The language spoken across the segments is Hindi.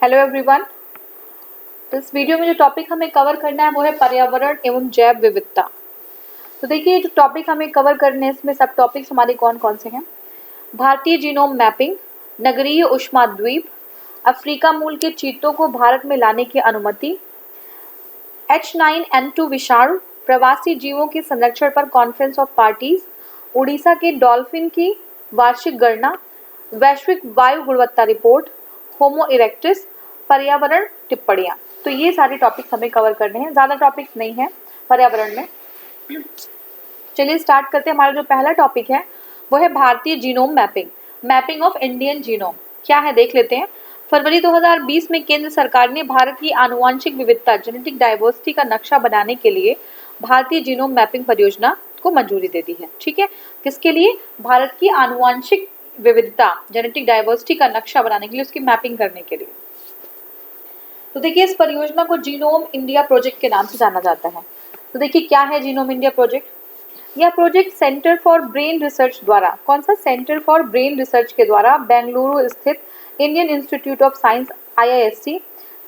Hello everyone. तो इस वीडियो में जो टॉपिक हमें कवर करना है वो है पर्यावरण एवं जैव विविधता। तो देखिए जो टॉपिक हमें कवर करने हैं इसमें सब टॉपिक्स हमारे कौन कौन से हैं। भारतीय जीनोम मैपिंग, नगरीय उष्माद्वीप, अफ्रीका मूल के चीतों को भारत में लाने की अनुमति, H9N2 विषाणु, प्रवासी जीवों के संरक्षण पर कॉन्फ्रेंस ऑफ पार्टीज, उड़ीसा के डॉल्फिन की वार्षिक गणना, वैश्विक वायु गुणवत्ता रिपोर्ट, होमो इरेक्टिस, पर्यावरण टिप्पणियां। तो ये सारे टॉपिक्स हमें कवर करने हैं, ज्यादा टॉपिक्स नहीं है पर्यावरण में। चलिए स्टार्ट करते हैं। हमारा जो पहला टॉपिक है वो है भारतीय genome mapping, mapping of Indian genome. क्या है देख लेते हैं। फरवरी 2020 में केंद्र सरकार ने भारत की आनुवांशिक विविधता जेनेटिक डाइवर्सिटी का नक्शा बनाने के लिए भारतीय जीनोम मैपिंग परियोजना को मंजूरी दे दी है। ठीक है, किसके लिए? भारत की आनुवांशिक विविधता जेनेटिक डाइवर्सिटी का नक्शा बनाने के लिए, उसकी मैपिंग करने के लिए। तो देखिए इस परियोजना को जीनोम इंडिया प्रोजेक्ट के नाम से जाना जाता है। तो देखिए क्या है जीनोम इंडिया प्रोजेक्ट। यह project centre for brain research द्वारा, कौन सा? सेंटर फॉर ब्रेन रिसर्च के द्वारा बेंगलुरु स्थित Indian institute of science IISc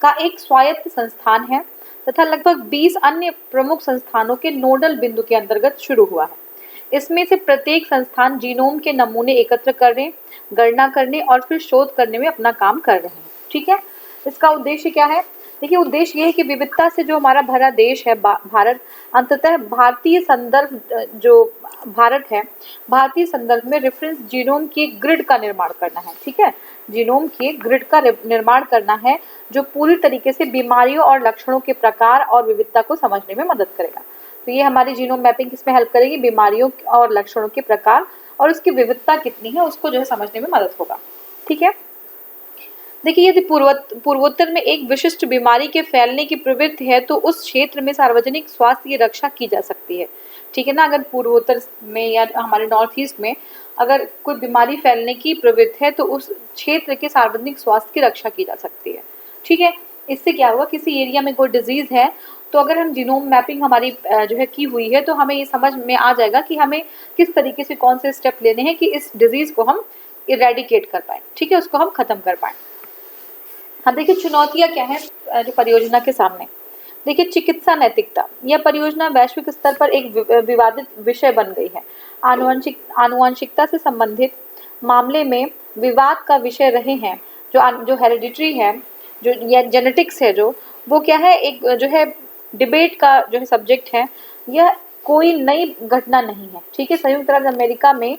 का एक स्वायत्त संस्थान है तथा लगभग 20 अन्य प्रमुख संस्थानों के नोडल बिंदु के अंतर्गत शुरू हुआ है। इसमें से प्रत्येक संस्थान जीनोम के नमूने एकत्र करने, गणना करने और फिर शोध करने में अपना काम कर रहे हैं। ठीक है, इसका उद्देश्य क्या है? देखिए उद्देश्य ये है कि विविधता से जो हमारा भरा देश है भारत, अंततः भारतीय संदर्भ जो भारत है, भारतीय संदर्भ में रेफरेंस जीनोम की ग्रिड का निर्माण करना है। ठीक है, जीनोम की ग्रिड का निर्माण करना है जो पूरी तरीके से बीमारियों और लक्षणों के प्रकार और विविधता को समझने में मदद करेगा। तो ये हमारी जीनोम मैपिंग किसमें हेल्प करेगी? बीमारियों और लक्षणों के प्रकार और उसकी विविधता कितनी है उसको जो है समझने में मदद होगा। ठीक है, देखिए यदि पूर्वोत्तर में एक विशिष्ट बीमारी के फैलने की प्रवृत्ति है तो उस क्षेत्र में सार्वजनिक स्वास्थ्य की रक्षा की जा सकती है। ठीक है ना, अगर पूर्वोत्तर में या हमारे नॉर्थ ईस्ट में अगर कोई बीमारी फैलने की प्रवृत्ति है तो उस क्षेत्र के सार्वजनिक स्वास्थ्य की रक्षा की जा सकती है। ठीक है, इससे क्या हुआ, किसी एरिया में कोई डिजीज है तो अगर हम जीनोम मैपिंग हमारी जो है की हुई है तो हमें ये समझ में आ जाएगा कि हमें किस तरीके से कौन से स्टेप लेने हैं कि इस डिजीज को हम इरेडिकेट कर पाए। ठीक है, उसको हम खत्म कर पाए। अब देखिए चुनौतियां क्या है जो परियोजना के सामने। देखिए चिकित्सा नैतिकता, यह परियोजना वैश्विक स्तर पर एक विवादित विषय बन गई है। आनुवंशिकता से संबंधित मामले में विवाद का विषय रहे हैं जो हेरिडिटरी है, जो या जेनेटिक्स है, जो वो क्या है, एक जो है डिबेट का जो है सब्जेक्ट है। यह कोई नई घटना नहीं है। ठीक है, संयुक्त राज्य अमेरिका में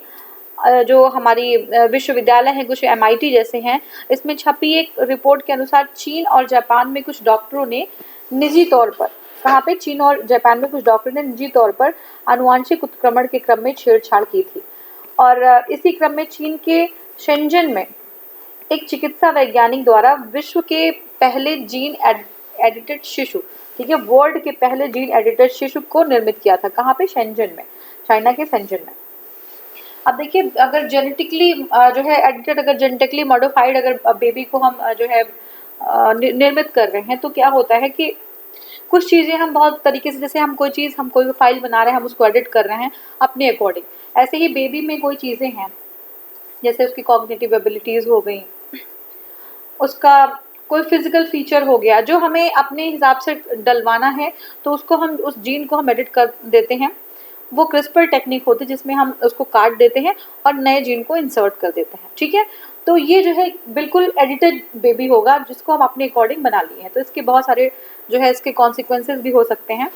जो हमारी विश्वविद्यालय हैं कुछ MIT जैसे हैं, इसमें छपी एक रिपोर्ट के अनुसार चीन और जापान में कुछ डॉक्टरों ने निजी तौर पर, कहाँ पे? चीन और जापान में कुछ डॉक्टरों ने निजी तौर पर आनुवांशिक उत्क्रमण के क्रम में छेड़छाड़ की थी। और इसी क्रम में चीन के शेंजन में एक चिकित्सा वैज्ञानिक द्वारा विश्व के पहले जीन एडिटेड शिशु, ठीक है, वर्ल्ड के पहले जीन एडिटेड शिशु को निर्मित किया था। कहाँ पे? शेंजन में, चाइना के शेंजन में। अब देखिए अगर जेनेटिकली जो है एडिटेड, अगर जेनेटिकली मॉडिफाइड अगर बेबी को हम जो है निर्मित कर रहे हैं तो क्या होता है कि कुछ चीज़ें हम बहुत तरीके से, जैसे हम कोई फाइल बना रहे हैं, हम उसको एडिट कर रहे हैं अपने अकॉर्डिंग, ऐसे ही बेबी में कोई चीज़ें हैं जैसे उसकी कॉग्निटिव एबिलिटीज़ हो गई, उसका कोई फिजिकल फीचर हो गया जो हमें अपने हिसाब से डलवाना है तो उसको हम उस जीन को हम एडिट कर देते हैं। वो क्रिस्पर टेक्निक होती है जिसमें हम उसको काट देते हैं और नए जीन को इंसर्ट कर देते हैं। ठीक है, तो ये जो है बिल्कुल एडिटेड बेबी होगा जिसको हम अपने अकॉर्डिंग बना लिए हैं। तो इसके बहुत सारे जो है इसके कॉन्सिक्वेंसेस भी हो सकते हैं।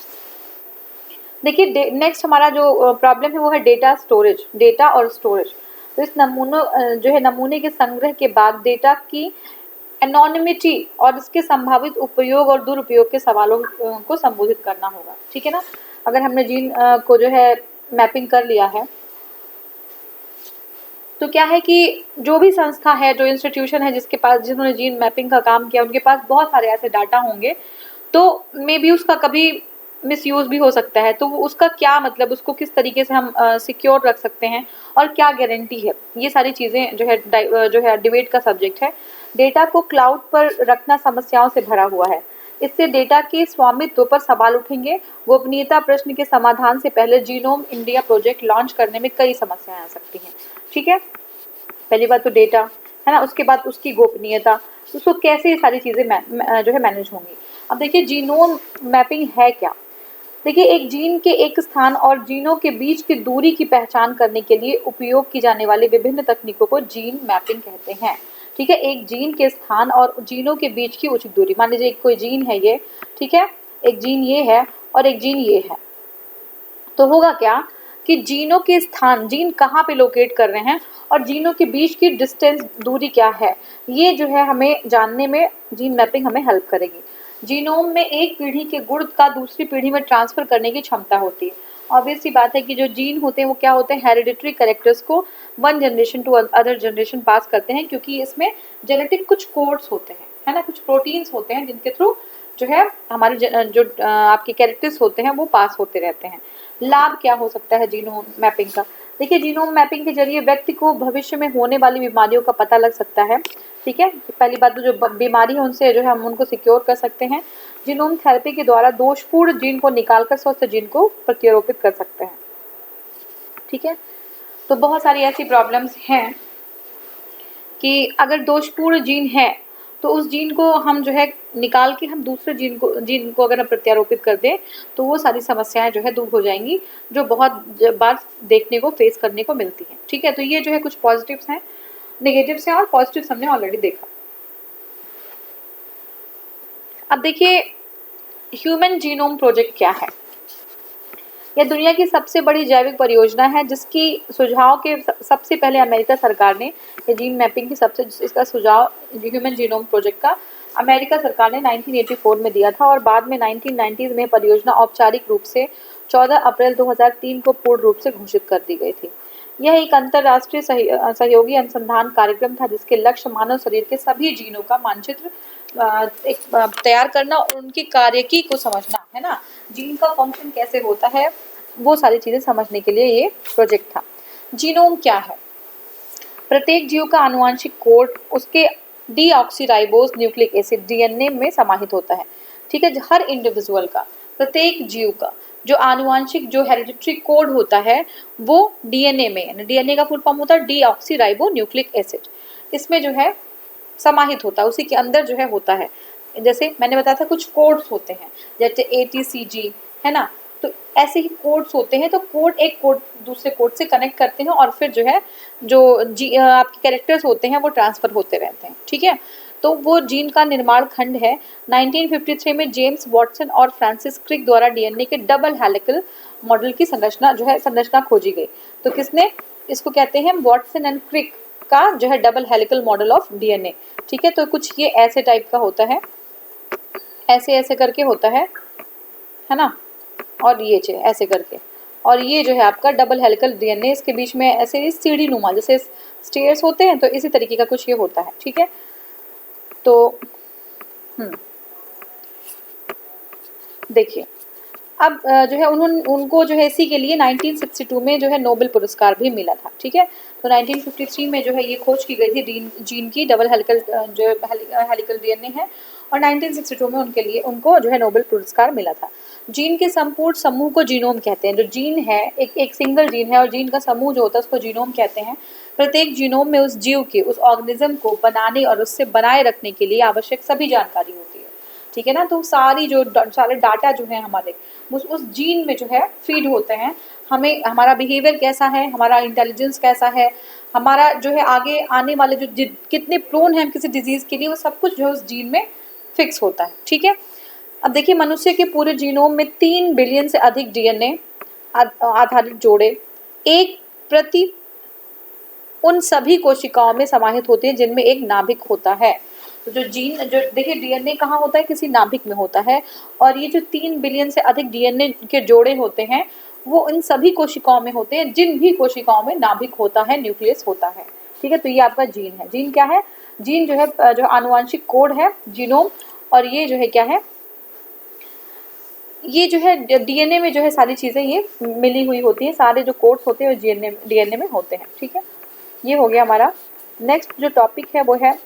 देखिए नेक्स्ट हमारा जो प्रॉब्लम है वो है डेटा स्टोरेज, डेटा और स्टोरेज। तो इस नमूने के संग्रह के बाद डेटा की एनोनिमिटी और इसके संभावित उपयोग और दुरुपयोग के सवालों को संबोधित करना होगा। ठीक है ना, अगर हमने जीन को जो है मैपिंग कर लिया है तो क्या है कि जो भी संस्था है, जो इंस्टीट्यूशन है जिसके पास, जिन्होंने जीन मैपिंग का काम किया, उनके पास बहुत सारे ऐसे डाटा होंगे तो मे बी उसका कभी मिसयूज भी हो सकता है। तो उसका क्या मतलब, उसको किस तरीके से हम सिक्योर रख सकते हैं और क्या गारंटी है, ये सारी चीज़ें जो है डिबेट का सब्जेक्ट है। डेटा को क्लाउड पर रखना समस्याओं से भरा हुआ है। इससे डेटा के स्वामित्व पर सवाल उठेंगे। गोपनीयता प्रश्न के समाधान से पहले जीनोम इंडिया प्रोजेक्ट लॉन्च करने में कई समस्याएं आ सकती हैं। ठीक है, पहली बात तो डेटा, है ना, उसके बाद उसकी गोपनीयता, उसको कैसे ये सारी चीज़ें जो है मैनेज होंगी। अब देखिए जीनोम मैपिंग है क्या। देखिए एक जीन के एक स्थान और जीनों के बीच की दूरी की पहचान करने के लिए उपयोग की जाने वाली विभिन्न तकनीकों को जीन मैपिंग कहते हैं। ठीक है, एक जीन के स्थान और जीनों के बीच की उचित दूरी, मान लीजिए कोई जीन है ये, ठीक है, एक जीन ये है और एक जीन ये है, तो होगा क्या कि जीनों के स्थान, जीन कहाँ पे लोकेट कर रहे हैं और जीनों के बीच की डिस्टेंस, दूरी क्या है, ये जो है हमें जानने में जीन मैपिंग हमें हेल्प करेगी। जीनोम में एक पीढ़ी के गुण का दूसरी पीढ़ी में ट्रांसफर करने की क्षमता होती है। ऑब्वियस सी बात है कि जो जीन होते हैं वो क्या होते हैं, हेरिडिटरी कैरेक्टर्स को one generation to other generation pass करते हैं, क्योंकि इसमें जेनेटिक कुछ कोड्स होते हैं, है ना, कुछ प्रोटीन्स होते हैं जिनके थ्रू जो है हमारे जो आपके कैरेक्टर्स होते हैं वो पास होते रहते हैं। लाभ क्या हो सकता है जीनोम मैपिंग का। देखिए जीनोम मैपिंग के जरिए व्यक्ति को भविष्य में होने वाली बीमारियों का पता लग सकता है। ठीक है, पहली बात तो जो बीमारी है उनसे जो है हम उनको सिक्योर कर सकते हैं। जीनोम थेरेपी के द्वारा दोषपूर्ण जीन को निकालकर स्वस्थ जीन को प्रत्यारोपित कर सकते हैं। ठीक है, तो बहुत सारी ऐसी प्रॉब्लम्स हैं कि अगर दोषपूर्ण जीन है तो उस जीन को हम जो है निकाल के हम दूसरे जीन को अगर हम प्रत्यारोपित कर दें तो वो सारी समस्याएं जो है दूर हो जाएंगी, जो बहुत बार देखने को फेस करने को मिलती हैं। ठीक है, तो ये जो है कुछ पॉजिटिव्स हैं, नेगेटिव्स हैं, और पॉजिटिव्स हमने ऑलरेडी देखा। अब देखिए ह्यूमन जीनोम प्रोजेक्ट क्या है। यह दुनिया की सबसे बड़ी जैविक परियोजना है जिसकी सुझाव के सबसे पहले अमेरिका सरकार ने, ये जीन मैपिंग की सबसे इसका सुझाव ह्यूमन जीनोम प्रोजेक्ट का अमेरिका सरकार ने 1984 में दिया था और बाद में 1990s में परियोजना औपचारिक रूप से 14 अप्रैल 2003 को पूर्ण रूप से घोषित कर दी गई थी। यह एक अंतर्राष्ट्रीय सहयोगी अनुसंधान कार्यक्रम था जिसके लक्ष्य मानव शरीर के सभी जीनों का मानचित्र तैयार करना और उनकी कार्यकी को समझना, है ना, जीन का फंक्शन कैसे होता है वो सारी चीजें समझने के लिए ये प्रोजेक्ट था। जीनोम क्या है। प्रत्येक जीव का आनुवंशिक कोड उसके डीऑक्सीराइबोज न्यूक्लिक एसिड डीएनए में समाहित होता है। ठीक है, हर इंडिविजुअल का, प्रत्येक जीव का जो आनुवंशिक जो हेरिडिटरी कोड होता है वो डीएनए में, डीएनए का फुल फॉर्म होता है डीऑक्सीराइबो न्यूक्लिक एसिड, इसमें जो है समाहित होता है, उसी के अंदर जो है होता है। जैसे मैंने बताया था कुछ कोड्स होते हैं जैसे ATCG, है ना, तो ऐसे ही कोड्स होते हैं, तो कोड एक कोड दूसरे कोड से कनेक्ट करते हैं और फिर जो है जो आपके कैरेक्टर्स होते हैं वो ट्रांसफर होते रहते हैं। ठीक है, तो वो जीन का निर्माण खंड है। 1953 में जेम्स वॉटसन और फ्रांसिस क्रिक द्वारा डीएनए के डबल हेलिकल मॉडल की संरचना खोजी गई। तो किसने, इसको कहते हैं वॉटसन एंड क्रिक का जो है double helical model of DNA. ठीक है, तो कुछ ये ऐसे टाइप का होता है, ऐसे ऐसे करके होता है ना, और ये ऐसे करके, और ये जो है आपका डबल हेलिकल डीएनए, इसके बीच में ऐसे सीढ़ी नुमा जैसे स्टेयर्स होते हैं, तो इसी तरीके का कुछ ये होता है। ठीक है, तो देखिए अब जो है उनको जो है इसी के लिए 1962 में जो है नोबेल पुरस्कार भी मिला था। ठीक है, तो 1953 में जो है ये खोज की गई थी जीन की डबल हेलिकल जो हेलिकल डीएनए है, और 1962 में उनको जो है नोबेल पुरस्कार मिला था। जीन के संपूर्ण समूह को जीनोम कहते हैं। जो जीन है एक सिंगल जीन है और जीन का समूह जो होता है उसको जीनोम कहते हैं। प्रत्येक जीनोम में उस जीव के, उस ऑर्गेनिज्म को बनाने और उससे बनाए रखने के लिए आवश्यक सभी जानकारी होती है। ठीक है ना, तो सारे डाटा जो है हमारे उस जीन में जो है फीड होते हैं। हमें हमारा बिहेवियर कैसा है, हमारा इंटेलिजेंस कैसा है, हमारा जो है आगे आने वाले जो कितने प्रोन है हम किसी डिजीज के लिए, वो सब कुछ जो है उस जीन में फिक्स होता है। ठीक है, अब देखिए मनुष्य के पूरे जीनोम में 3 बिलियन से अधिक डीएनए आधारित जोड़े एक प्रति उन सभी कोशिकाओं में समाहित होते हैं जिनमें एक नाभिक होता है। तो जो देखिए डीएनए कहाँ होता है, किसी नाभिक में होता है, और ये जो 3 बिलियन से अधिक डीएनए के जोड़े होते हैं वो इन सभी कोशिकाओं में होते हैं जिन भी कोशिकाओं में नाभिक होता है, न्यूक्लियस होता है। ठीक है, तो ये आपका जीन है। जीन क्या है, जीन जो है जो आनुवंशिक कोड है जीनोम, और ये जो है क्या है, ये जो है डीएनए में जो है सारी चीजें ये मिली हुई होती हैं, सारे जो कोड्स होते हैं वो डीएनए में होते हैं। ठीक है, ये हो गया हमारा। नेक्स्ट जो टॉपिक है वो है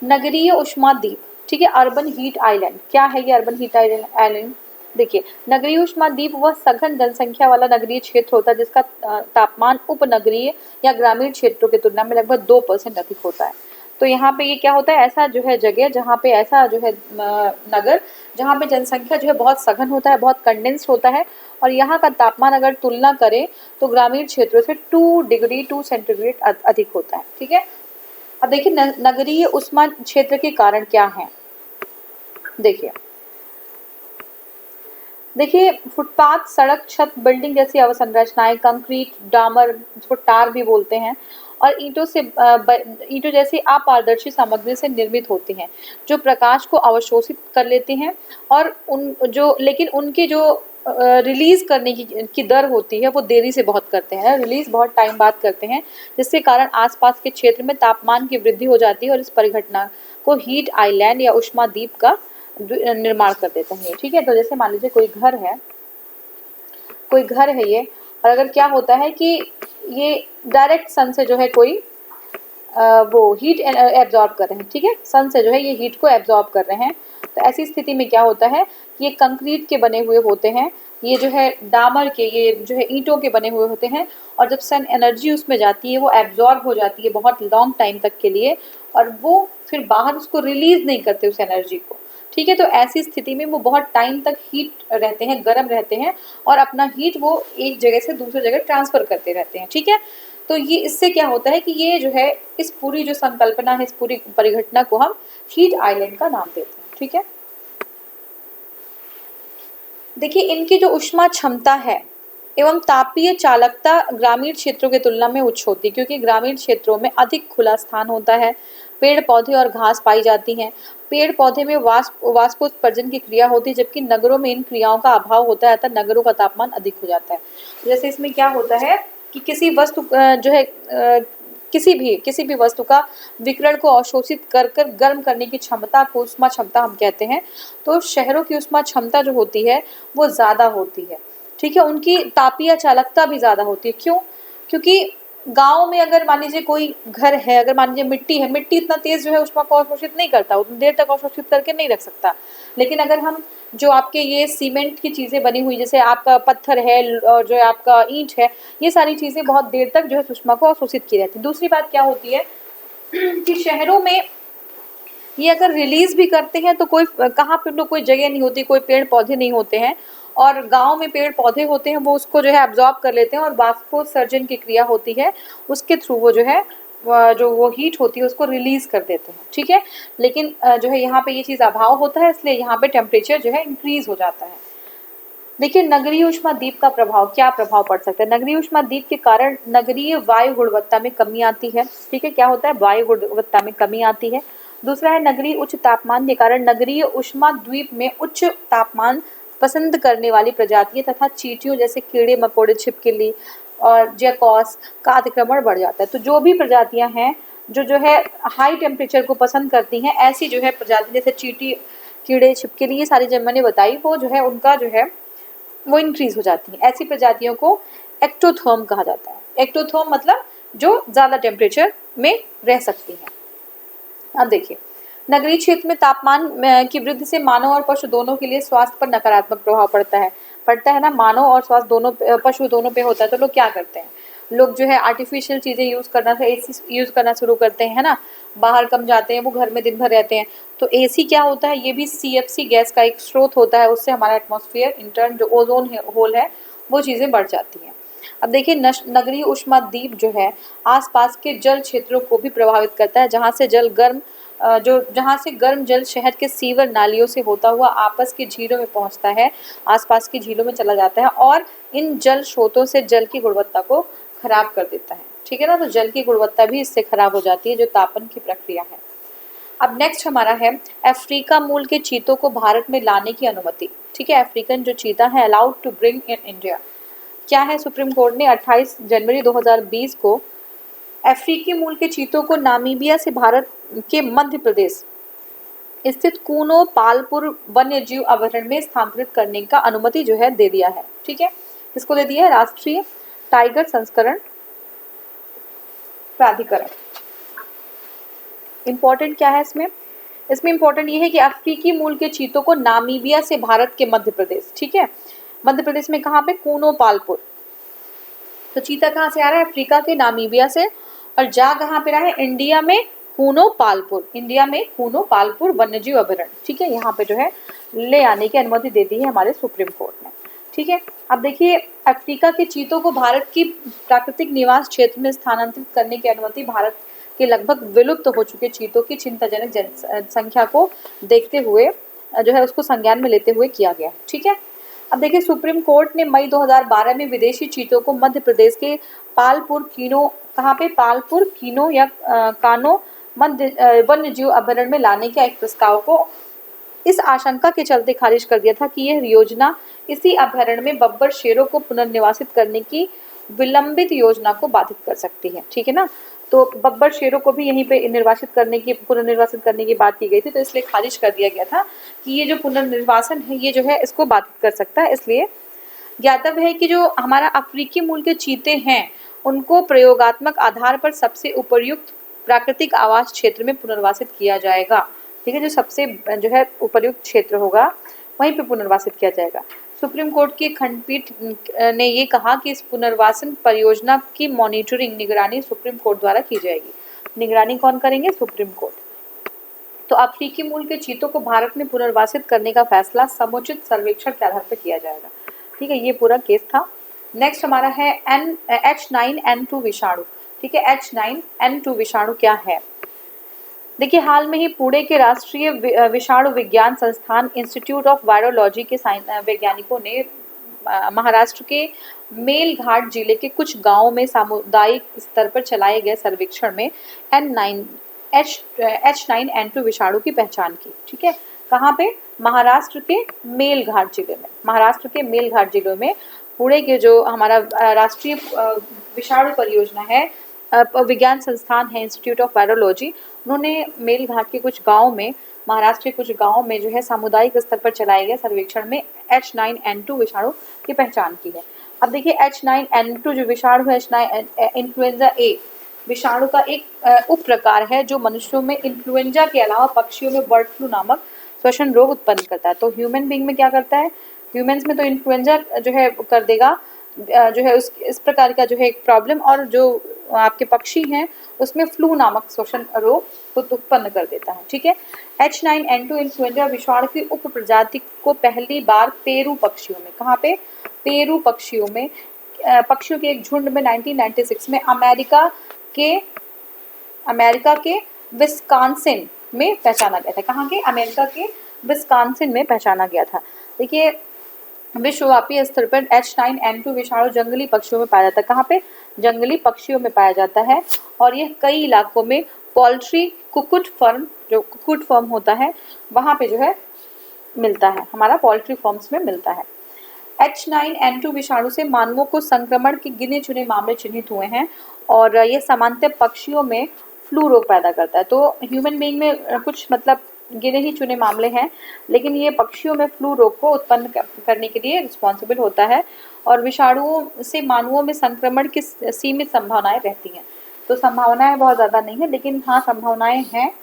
नगरीय उष्मा द्वीप। ठीक है, अर्बन हीट आइलैंड। क्या है ये अर्बन हीट आइलैंड। देखिए, नगरीय उष्माद्वीप वह सघन जनसंख्या वाला नगरीय क्षेत्र होता है जिसका तापमान उपनगरीय या ग्रामीण क्षेत्रों की तुलना में लगभग 2% अधिक होता है। तो यहाँ पे ये क्या होता है, ऐसा जो है जगह जहाँ पे ऐसा जो है नगर जहाँ पे जनसंख्या जो है बहुत सघन होता है, बहुत कंडेंस्ड होता है, और यहाँ का तापमान अगर तुलना करें तो ग्रामीण क्षेत्रों से 2 डिग्री 2 सेंटीग्रेड अधिक होता है। ठीक है, अब देखिए नगरीय उष्मा क्षेत्र के कारण क्या है। देखिए फुटपाथ, सड़क, छत, बिल्डिंग जैसी अवसंरचनाएं कंक्रीट, डामर, जिसको टार भी बोलते हैं, और ईंटों जैसी अपारदर्शी सामग्री से निर्मित होती हैं जो प्रकाश को अवशोषित कर लेती हैं, और लेकिन उनके जो रिलीज करने की दर होती है वो देरी से बहुत करते हैं, रिलीज बहुत टाइम बाद करते हैं, जिसके कारण आसपास के क्षेत्र में तापमान की वृद्धि हो जाती है और इस परिघटना को हीट आइलैंड या उष्माद्वीप का निर्माण कर देते हैं। ठीक है, तो जैसे मान लीजिए कोई घर है ये, और अगर क्या होता है कि ये डायरेक्ट सन से जो है कोई वो हीट एब्जॉर्ब कर रहे हैं। ठीक है, सन से जो है ये हीट को एब्जॉर्ब कर रहे हैं, तो ऐसी स्थिति में क्या होता है कि ये कंक्रीट के बने हुए होते हैं, ये जो है डामर के, ये जो है ईंटों के बने हुए होते हैं, और जब सन एनर्जी उसमें जाती है वो एब्जॉर्ब हो जाती है बहुत लॉन्ग टाइम तक के लिए, और वो फिर बाहर उसको रिलीज नहीं करते उस एनर्जी को। ठीक है, तो ऐसी स्थिति में वो बहुत टाइम तक हीट रहते हैं, गर्म रहते हैं, और अपना हीट वो एक जगह से दूसरी जगह ट्रांसफर करते रहते हैं। ठीक है, तो ये इससे क्या होता है कि ये जो है इस पूरी जो संकल्पना है, इस पूरी परिघटना को हम हीट आइलैंड का नाम देते हैं। ठीक है, देखिए इनकी जो ऊष्मा क्षमता है एवं तापीय चालकता ग्रामीण क्षेत्रों की तुलना में उच्च होती है, क्योंकि ग्रामीण क्षेत्रों में अधिक खुला स्थान होता है, पेड़ पौधे और घास पाई जाती हैं। पेड़ पौधे में वाष्पोत्सर्जन की क्रिया होती है, जबकि नगरों में इन क्रियाओं का अभाव होता है, अतः नगरों का तापमान अधिक हो जाता है। जैसे इसमें क्या होता है कि किसी वस्तु जो है किसी भी वस्तु का विकिरण को अवशोषित कर कर गर्म करने की क्षमता को उष्मा क्षमता हम कहते हैं। तो शहरों की उष्मा क्षमता जो होती है वो ज़्यादा होती है। ठीक है, उनकी तापीय चालकता भी ज़्यादा होती है। क्यों? क्योंकि गांव में अगर मान लीजिए कोई घर है, अगर मान लीजिए मिट्टी है, मिट्टी इतना तेज जो है उष्मा को अवशोषित नहीं करता, उतनी देर तक अवशोषित करके नहीं रख सकता। लेकिन अगर हम जो आपके ये सीमेंट की चीज़ें बनी हुई, जैसे आपका पत्थर है और जो है आपका ईंट है, ये सारी चीज़ें बहुत देर तक जो है उष्मा को अवशोषित की रहती है। दूसरी बात क्या होती है कि शहरों में ये अगर रिलीज भी करते हैं तो कोई कहाँ पे तो कोई जगह नहीं होती, कोई पेड़ पौधे नहीं होते हैं, और गांव में पेड़ पौधे होते हैं, वो उसको जो है एब्जॉर्ब कर लेते हैं और वाष्पोत्सर्जन की क्रिया होती है, उसके थ्रू वो जो है जो वो हीट होती है उसको रिलीज कर देते हैं। ठीक है, लेकिन जो है यहाँ पे ये चीज़ अभाव होता है, इसलिए यहाँ पे टेम्परेचर जो है इंक्रीज हो जाता है। देखिए नगरीय उष्माद्वीप का प्रभाव, क्या प्रभाव पड़ सकता है। नगरीय उष्माद्वीप के कारण नगरीय वायु गुणवत्ता में कमी आती है। ठीक है, क्या होता है, वायु गुणवत्ता में कमी आती है। दूसरा है नगरीय उच्च तापमान के कारण नगरीय उष्माद्वीप में उच्च तापमान पसंद करने वाली प्रजातियां तथा चींटियों जैसे कीड़े मकोड़े, छिपकली और जैकॉस का अतिक्रमण बढ़ जाता है। तो जो भी प्रजातियां हैं जो है हाई टेम्परेचर को पसंद करती हैं, ऐसी जो है प्रजाति जैसे चींटी, कीड़े, छिपकली, ये सारी जो मैंने बताई वो जो है उनका जो है वो इंक्रीज हो जाती है। ऐसी प्रजातियों को एक्टोथर्म कहा जाता है। एक्टोथर्म मतलब जो ज़्यादा टेम्परेचर में रह सकती हैं। अब देखिए नगरीय क्षेत्र में तापमान की वृद्धि से मानव और पशु दोनों के लिए स्वास्थ्य पर नकारात्मक प्रभाव पड़ता है ना। मानव और स्वास्थ्य दोनों, पशु दोनों पे होता है। तो लोग क्या करते हैं, लोग जो है आर्टिफिशियल चीज़ें यूज़ करना, एसी यूज़ करना शुरू करते हैं, है ना। बाहर कम जाते हैं, वो घर में दिन भर रहते हैं। तो एसी क्या होता है, ये भी सीएफसी गैस का एक स्रोत होता है। उससे हमारा एटमॉस्फेयर इंटर्न जो ओजोन होल है वो चीज़ें बढ़ जाती हैं। अब देखिए नगरीय उष्माद्वीप जो है आसपास के जल क्षेत्रों को भी प्रभावित करता है, जहाँ से गर्म जल शहर के सीवर नालियों से होता हुआ आपस की झीलों में पहुँचता है, आसपास की झीलों में चला जाता है, और इन जल स्रोतों से जल की गुणवत्ता को खराब कर देता है। ठीक है ना, तो जल की गुणवत्ता भी इससे खराब हो जाती है, जो तापन की प्रक्रिया है। अब नेक्स्ट हमारा है अफ्रीका मूल के चीतों को भारत में लाने की अनुमति। ठीक है, अफ्रीकन जो चीता है allowed to bring in India. क्या है, सुप्रीम कोर्ट ने 28 जनवरी 2020 को अफ्रीकी मूल के चीतों को नामीबिया से भारत के मध्य प्रदेश स्थित कूनो पालपुर वन्यजीव अभयारण्य में स्थानांतरित करने का अनुमति जो है दे दिया है। ठीक है, किसको दे दिया है, राष्ट्रीय टाइगर संस्करण प्राधिकरण। इंपॉर्टेंट क्या है इसमें इसमें इंपॉर्टेंट ये है कि अफ्रीकी मूल के चीतों को नामीबिया से भारत के मध्य प्रदेश, ठीक है, मध्य प्रदेश में कहाँ पे, कूनो पालपुर। तो चीता कहाँ से आ रहा है, अफ्रीका के नामीबिया से, और जा कहाँ पे रहा है, इंडिया में कूनो पालपुर, इंडिया में कूनो पालपुर वन्यजीव अभयारण्य, ठीक है, यहाँ पे जो है ले आने की अनुमति दे दी है हमारे सुप्रीम कोर्ट ने, ठीक है। अब देखिए अफ्रीका के चीतों को भारत की प्राकृतिक निवास क्षेत्र में स्थानांतरित करने की अनुमति भारत के लगभग विलुप्त हो चुके चीतों की चिंताजनक जनसंख्या को देखते हुए जो है उसको संज्ञान में लेते हुए किया गया, ठीक है। अब देखिए सुप्रीम कोर्ट ने मई 2012 में विदेशी चीतों को मध्य प्रदेश के पालपुर कीनो, कहाँ पे, पालपुर कीनो या कानो मध्य वन्यजीव अभयारण्य में लाने के एक प्रस्ताव को इस आशंका के चलते खारिज कर दिया था कि यह योजना इसी अभयारण्य में बब्बर शेरों को पुनर्निवासित करने की विलंबित योजना को बाधित कर सकती है, ठीक है ना। तो बब्बर शेरों को भी यहीं पे पुनर्निर्वासित करने की बात की गई थी, तो इसलिए खारिज कर दिया गया था कि ये जो पुनर्निर्वासन है ये जो है इसको बाधित कर सकता है। इसलिए ज्ञातव्य है कि जो हमारा अफ्रीकी मूल के चीते हैं उनको प्रयोगात्मक आधार पर सबसे उपयुक्त प्राकृतिक आवास क्षेत्र में पुनर्वासित किया जाएगा, ठीक है, जो सबसे जो है उपयुक्त क्षेत्र होगा वहीं पे पुनर्वासित किया जाएगा। सुप्रीम कोर्ट की खंडपीठ ने ये कहा कि इस पुनर्वासन परियोजना की मॉनिटरिंग, निगरानी सुप्रीम कोर्ट द्वारा की जाएगी। निगरानी कौन करेंगे, सुप्रीम कोर्ट। तो अफ्रीकी मूल के चीतों को भारत में पुनर्वासित करने का फैसला समुचित सर्वेक्षण के आधार पर किया जाएगा, ठीक है, ये पूरा केस था। नेक्स्ट हमारा है H9N2 विषाणु, ठीक है, H9N2 विषाणु क्या है। देखिए हाल में ही पुणे के राष्ट्रीय विषाणु विज्ञान संस्थान इंस्टीट्यूट ऑफ वायरोलॉजी के वैज्ञानिकों ने महाराष्ट्र के मेलघाट जिले के कुछ गांवों में सामुदायिक स्तर पर चलाए गए सर्वेक्षण में H9N2 विषाणु की पहचान की, ठीक है, कहाँ पे, महाराष्ट्र के मेलघाट जिले में, महाराष्ट्र के मेलघाट जिले में पुणे के जो हमारा राष्ट्रीय विषाणु परियोजना है, विज्ञान संस्थान है इंस्टीट्यूट ऑफ वायरोलॉजी, उन्होंने मेलघाट के कुछ गांव में, महाराष्ट्र के कुछ गांव में जो है सामुदायिक स्तर पर चलाए गए सर्वेक्षण में H9N2 विषाणु की पहचान की है। अब देखिए H9N2 जो विषाणु है, H9 इन्फ्लुएंजा ए विषाणु का एक उप प्रकार है जो मनुष्यों में इन्फ्लुएंजा के अलावा पक्षियों में बर्ड फ्लू नामक श्वसन रोग उत्पन्न करता है। तो ह्यूमन बीइंग में क्या करता है, ह्यूमन्स में तो इन्फ्लुएंजा जो है कर देगा, जो है इस प्रकार का जो है एक प्रॉब्लम, और जो आपके पक्षी हैं उसमें फ्लू नामक श्वसन रोग उत्पन्न कर देता है, ठीक है। H9N2 इन्फ्लुएंजा विषाणु की उप प्रजाति को पहली बार पेरू पक्षियों में, कहाँ पे, पेरू पक्षियों में, पक्षियों के एक झुंड में 1996 में अमेरिका के विस्कॉन्सिन में पहचाना गया था। कहाँ के, अमेरिका के विस्कॉन्सिन में पहचाना गया था। देखिए विश्वव्यापी स्तर पर H9N2 विषाणु जंगली पक्षियों में पाया जाता है, कहाँ पे, जंगली पक्षियों में पाया जाता है, और यह कई इलाकों में पोल्ट्री कुक्कुट फर्म, जो कुक्कुट फर्म होता है वहाँ पे जो है मिलता है, हमारा पोल्ट्री फर्म्स में मिलता है। H9N2 विषाणु से मानवों को संक्रमण के गिने चुने मामले चिन्हित हुए हैं, और यह सामान्यतः पक्षियों में फ्लू रोग पैदा करता है। तो ह्यूमन बीइंग में कुछ मतलब गिने ही चुने मामले हैं, लेकिन ये पक्षियों में फ्लू रोग को उत्पन्न करने के लिए रिस्पॉन्सिबल होता है, और विषाणुओं से मानवों में संक्रमण की सीमित संभावनाएं रहती हैं। तो संभावनाएं बहुत ज़्यादा नहीं है, लेकिन हाँ संभावनाएं हैं,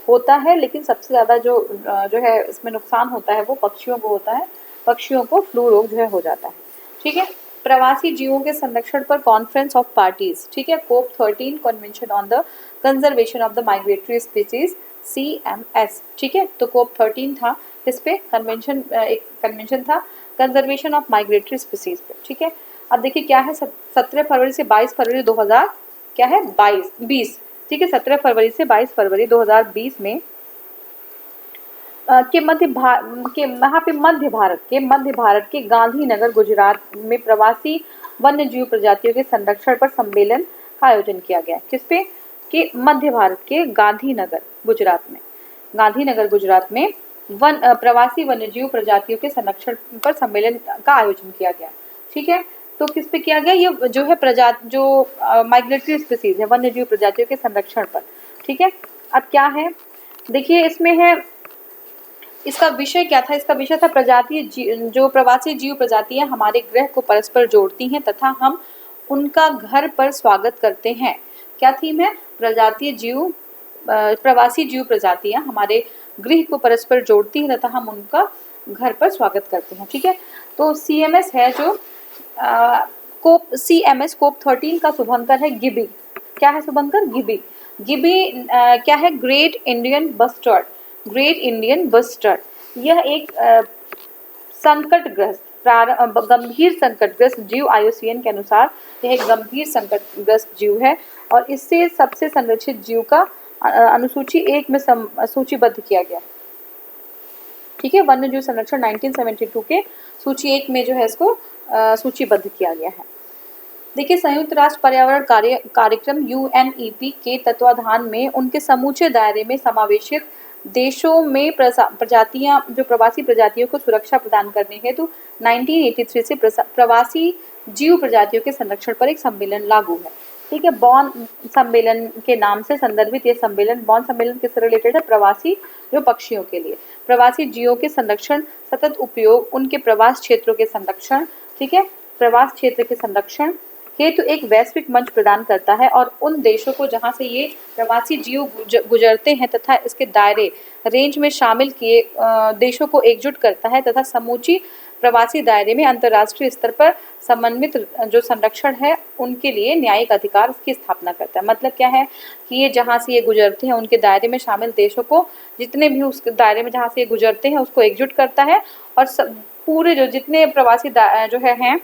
होता है, लेकिन सबसे ज़्यादा जो है इसमें नुकसान होता है वो पक्षियों को होता है, पक्षियों को फ्लू रोग जो है हो जाता है, ठीक है। प्रवासी जीवों के संरक्षण पर कॉन्फ्रेंस ऑफ पार्टीज, ठीक है, COP13 convention on the conservation of the migratory species, CMS, ठीक है। तो COP13 था, इस पे कन्वेंशन, एक कन्वेंशन था कंजर्वेशन ऑफ माइग्रेटरी स्पीसीज पे, ठीक है। अब देखिए क्या है, 17 फरवरी से 22 फरवरी 2000 क्या है 20, ठीक है, 17 फरवरी से 22 फरवरी 2020 में मध्य भारत के गांधीनगर गुजरात में प्रवासी वन्यजीव प्रजातियों के संरक्षण पर सम्मेलन का आयोजन किया गया। किस पे, कि मध्य भारत के गांधीनगर गुजरात में प्रवासी वन्यजीव प्रजातियों के संरक्षण पर सम्मेलन का आयोजन किया गया, ठीक है। तो किस पे किया गया, ये जो है माइग्रेटरी स्पीसीज है, वन्यजीव प्रजातियों के संरक्षण पर, ठीक है। अब क्या है, देखिए इसमें है, इसका विषय क्या था, इसका विषय था जो प्रवासी जीव प्रजातियां हमारे ग्रह को परस्पर जोड़ती हैं तथा हम उनका घर पर स्वागत करते हैं। क्या थीम है, प्रवासी जीव प्रजातियां हमारे गृह को परस्पर जोड़ती है तथा हम उनका घर पर स्वागत करते हैं। ठीक है, तो CMS है जो कोप CMS कोप 13 का शुभंकर है गिबी। क्या है शुभंकर? गिबी। गिबी क्या है? Great Indian bustard. Great Indian bustard यह एक संकटग्रस्त गंभीर संकटग्रस्त जीव IUCN के अनुसार यह एक गंभीर संकटग्रस्त जीव है और इससे सबसे संरक्षित जीव का अनुसूची 1 में सूचीबद्ध किया गया। ठीक है, वन्य जीव संरक्षण 1972 के सूची 1 में जो है इसको सूचीबद्ध किया गया है। देखिए, संयुक्त राष्ट्र पर्यावरण कार्यक्रम UNEP के तत्वाधान में उनके समूचे दायरे में समावेशित देशों में प्रजातियां जो प्रवासी प्रजातियों को सुरक्षा प्रदान करने हेतु 1983 से प्रवासी जीव प्रजातियों के संरक्षण पर एक सम्मेलन लागू है। ठीक है, बॉन सम्मेलन के नाम से संदर्भित यह सम्मेलन, बॉन सम्मेलन किससे रिलेटेड है? प्रवासी जो पक्षियों के लिए, प्रवासी जीवों के संरक्षण, सतत उपयोग, उनके प्रवास क्षेत्रों के संरक्षण, ठीक है, प्रवास क्षेत्र के संरक्षण हेतु एक वैश्विक मंच प्रदान करता है और उन देशों को जहां से ये प्रवासी जीव गुजरते हैं तथा इसके दायरे रेंज में शामिल किए देशों को एकजुट करता है तथा समूची प्रवासी दायरे में अंतर्राष्ट्रीय स्तर पर समन्वित जो संरक्षण है उनके लिए न्यायिक अधिकार की स्थापना करता है। मतलब क्या है कि ये जहाँ से ये गुजरते हैं उनके दायरे में शामिल देशों को, जितने भी उस दायरे में जहाँ से ये गुजरते हैं उसको एकजुट करता है और पूरे जो जितने प्रवासी जो हैं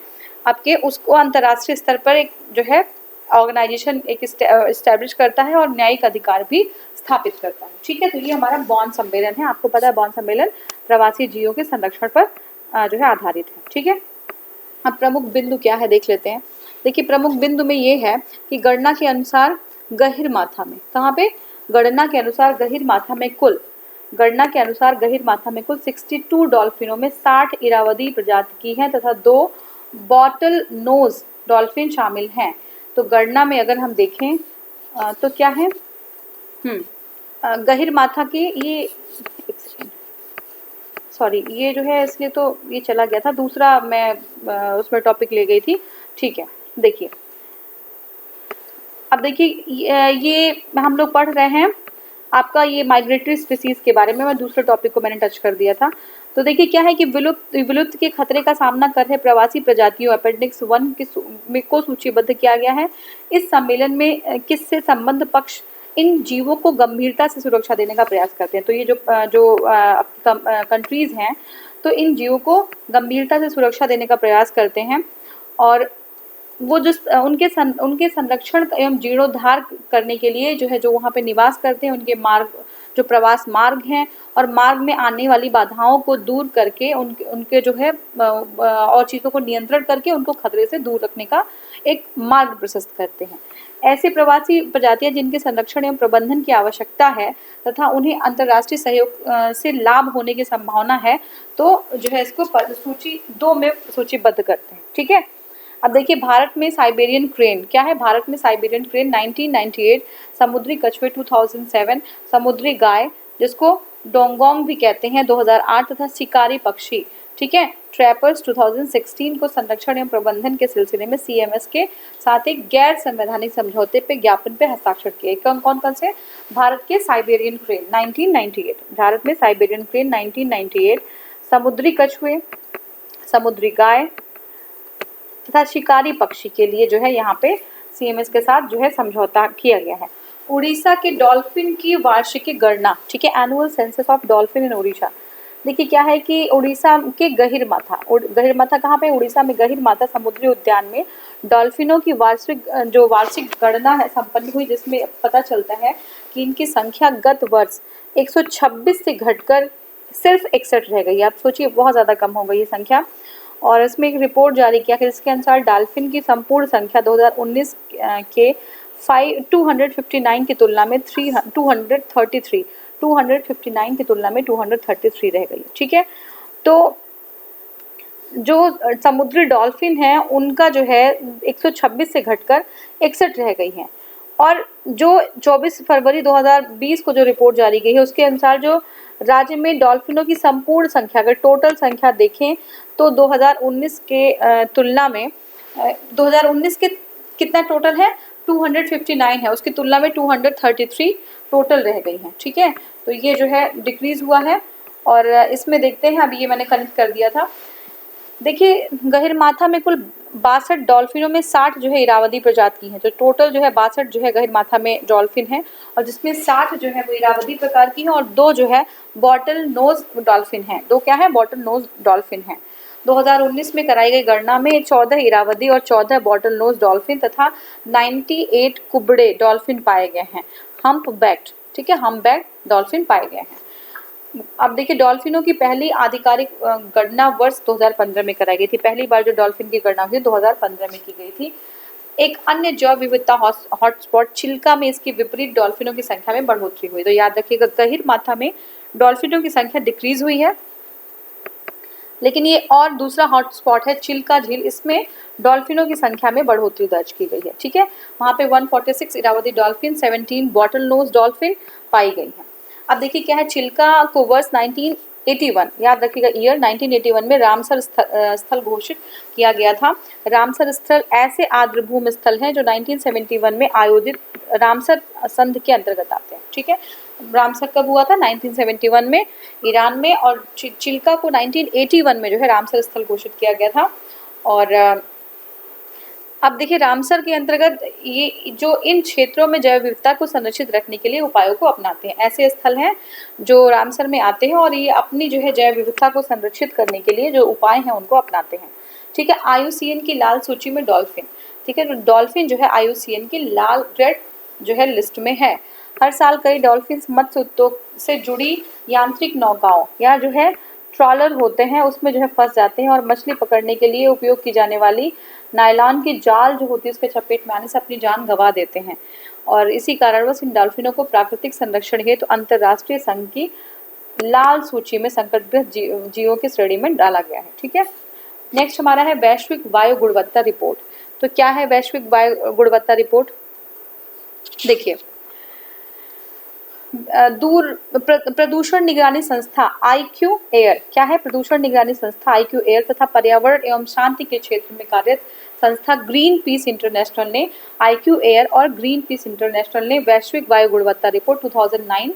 आपके उसको अंतर्राष्ट्रीय स्तर पर एक जो है ऑर्गेनाइजेशन एक इस्टेब्लिश करता है और न्यायिक अधिकार भी स्थापित करता है। ठीक है, तो ये हमारा बॉन सम्मेलन है। आपको पता है बॉन सम्मेलन प्रवासी जीवों के संरक्षण पर जो है आधारित है। ठीक है, अब प्रमुख बिंदु क्या है देख लेते हैं। देखिए, प्रमुख बिंदु में ये है कि गणना के अनुसार गहिरमाथा में, कहाँ पे? गणना के अनुसार गहिरमाथा में कुल 62 डॉल्फिनों में 60 इरावदी प्रजाति की हैं तथा 2 बॉटल नोज डॉल्फिन शामिल हैं। तो गणना में अगर हम देखें तो क्या है, गहिरमाथा की ये ये जो है इसलिए तो ये चला गया था, दूसरा मैं उसमें टॉपिक ले गई थी। ठीक है, देखिए अब देखिए ये हम लोग पढ़ रहे हैं आपका ये माइग्रेटरी स्पीसीज के बारे में। मैं दूसरे टॉपिक को मैंने टच कर दिया था। तो देखिए क्या है कि विलुप्त के खतरे का सामना कर रहे प्रवासी प्रजातियों अपेंडिक्स 1 को सूचीबद्ध किया गया है। इस सम्मेलन में किससे संबंध पक्ष इन जीवों को गंभीरता से सुरक्षा देने का प्रयास करते हैं। तो ये जो कंट्रीज हैं तो इन जीवों को गंभीरता से सुरक्षा देने का प्रयास करते हैं और वो जो उनके संरक्षण एवं जीर्णोद्धार करने के लिए जो है जो वहाँ पे निवास करते हैं उनके मार्ग जो प्रवास मार्ग हैं और मार्ग में आने वाली बाधाओं को दूर करके उनके जो है और चीज़ों को नियंत्रण करके उनको खतरे से दूर रखने का एक मार्ग प्रशस्त करते हैं। ऐसे प्रवासी प्रजातियां जिनके संरक्षण एवं प्रबंधन की आवश्यकता है तथा उन्हें अंतर्राष्ट्रीय सहयोग से लाभ होने की संभावना है तो जो है इसको सूची 2 में सूचीबद्ध करते हैं। ठीक है, अब देखिए भारत में साइबेरियन क्रेन क्या है। भारत में साइबेरियन क्रेन 1998, समुद्री कछुए 2007, समुद्री गाय जिसको डोंगोंग भी कहते हैं 2008 तथा शिकारी पक्षी ठीक है ट्रैपर्स 2016 को संरक्षण एवं प्रबंधन के सिलसिले में CMS के साथ एक गैर संवैधानिक समझौते पे ज्ञापन पे हस्ताक्षर किए। कौन से? भारत के साइबेरियन क्रेन 1998, भारत में साइबेरियन क्रेन 1998, समुद्री कछुए, समुद्री गाय तथा शिकारी पक्षी के लिए जो है यहाँ पे CMS के साथ जो है समझौता किया गया है। उड़ीसा के डॉल्फिन की वार्षिक गणना ठीक है, annual census of dolphin in Orissa. देखिए क्या है कि उड़ीसा के गहिरमाथा कहाँ पे? उड़ीसा में गहिरमाथा समुद्री उद्यान में डॉल्फिनों की वार्षिक गणना है संपन्न हुई जिसमें पता चलता है कि इनकी संख्या गत वर्ष 126 से घटकर सिर्फ 61 रह गई। आप सोचिए बहुत ज़्यादा कम हो गई ये संख्या। और इसमें एक रिपोर्ट जारी किया कि जिसके अनुसार डॉल्फिन की संपूर्ण संख्या 2019 के 259 की तुलना में 259 की तुलना में 233 रह गई। ठीक है, तो जो समुद्री डॉल्फिन है उनका जो है 126 से घटकर 61 रह गई हैं। और जो 24 फरवरी 2020 को जो रिपोर्ट जारी गई है उसके अनुसार जो राज्य में डॉल्फिनों की संपूर्ण संख्या अगर टोटल संख्या देखें तो 2019 के तुलना में 2019 के कितना टोटल है 259 है, उसकी तुलना में 233 टोटल रह गई हैं। ठीक है, तो ये जो है डिक्रीज हुआ है। और इसमें देखते हैं, अभी ये मैंने कनेक्ट कर दिया था। देखिए गहिरमाथा में कुल 62 डॉल्फिनों में 60 जो है इरावदी प्रजाति की हैं, तो टोटल जो है 62 जो है गहिरमाथा में डॉल्फिन है, और जिसमें 60 जो है वो इरावदी प्रकार की है, और 2 जो है बॉटल नोज डॉल्फिन है। 2 क्या है? बॉटल नोज डॉल्फिन है। 2019 में कराई गई गणना में 14 इरावदी और 14 बॉटल नोज डॉल्फिन तथा 98 कुबड़े डॉल्फिन पाए गए हैं। हम्पबैक्ड, ठीक है, हम्पबैक्ड डॉल्फिन पाए गए हैं। अब देखिए डॉल्फिनों की पहली आधिकारिक गणना वर्ष 2015 में कराई गई थी। पहली बार जो डॉल्फिन की गणना हुई 2015 में की गई थी। एक अन्य जैव विविधता हॉटस्पॉट चिल्का में इसके विपरीत डॉल्फिनों की संख्या में बढ़ोतरी हुई। तो याद रखिएगा गहिरमाथा में डॉल्फिनों की संख्या डिक्रीज हुई है, लेकिन ये और दूसरा हॉटस्पॉट है चिल्का झील, इसमें डॉल्फिनों की संख्या में बढ़ोतरी दर्ज की गई है। ठीक है, वहाँ पे 146 Irrawaddy dolphin, 17 bottle nose dolphin पाई गई हैं। अब देखिए क्या है, चिल्का को वर्ष 1981, याद रखिएगा ईयर 1981 में रामसर स्थल घोषित किया गया था। रामसर स्थल ऐसे आर्द्रभूमि स्थल हैं जो 1971 में आयोजित रामसर संधि के अंतर्गत आते हैं। ठीक है, रामसर कब हुआ था? 1971 में ईरान में, और चिल्का को 1981 में जो है रामसर स्थल घोषित किया गया था। और अब देखिए रामसर के अंतर्गत ये जो इन क्षेत्रों में जैव विविधता को संरक्षित रखने के लिए उपायों को अपनाते हैं। ऐसे स्थल हैं जो रामसर में आते हैं और ये अपनी जो है जैव विविधता को संरक्षित करने के लिए जो उपाय हैं उनको अपनाते हैं। ठीक है, IUCN की लाल सूची में डॉल्फिन, ठीक है, तो डॉल्फिन जो है IUCN की लाल रेड जो है लिस्ट में है। हर साल कई डॉल्फिन मत्स्य उद्योग से जुड़ी यांत्रिक नौकाओं या जो है ट्रॉलर होते हैं उसमें जो है फंस जाते हैं, और मछली पकड़ने के लिए उपयोग की जाने वाली नायलॉन की जाल जो होती है उसके चपेट में आने से अपनी जान गंवा देते हैं। और इसी कारणवश इन डॉल्फिनों को प्राकृतिक संरक्षण हेतु अंतर्राष्ट्रीय संघ की लाल सूची में संकटग्रस्त जीवों की श्रेणी में डाला गया है। ठीक है, नेक्स्ट हमारा है वैश्विक वायु गुणवत्ता रिपोर्ट। तो क्या है वैश्विक वायु गुणवत्ता रिपोर्ट? देखिए प्रदूषण निगरानी संस्था IQ एयर, क्या है? प्रदूषण निगरानी संस्था IQ एयर तथा पर्यावरण एवं शांति के क्षेत्र में कार्यरत संस्था ग्रीन पीस इंटरनेशनल ने IQ एयर और ग्रीन पीस इंटरनेशनल ने वैश्विक वायु गुणवत्ता रिपोर्ट 2009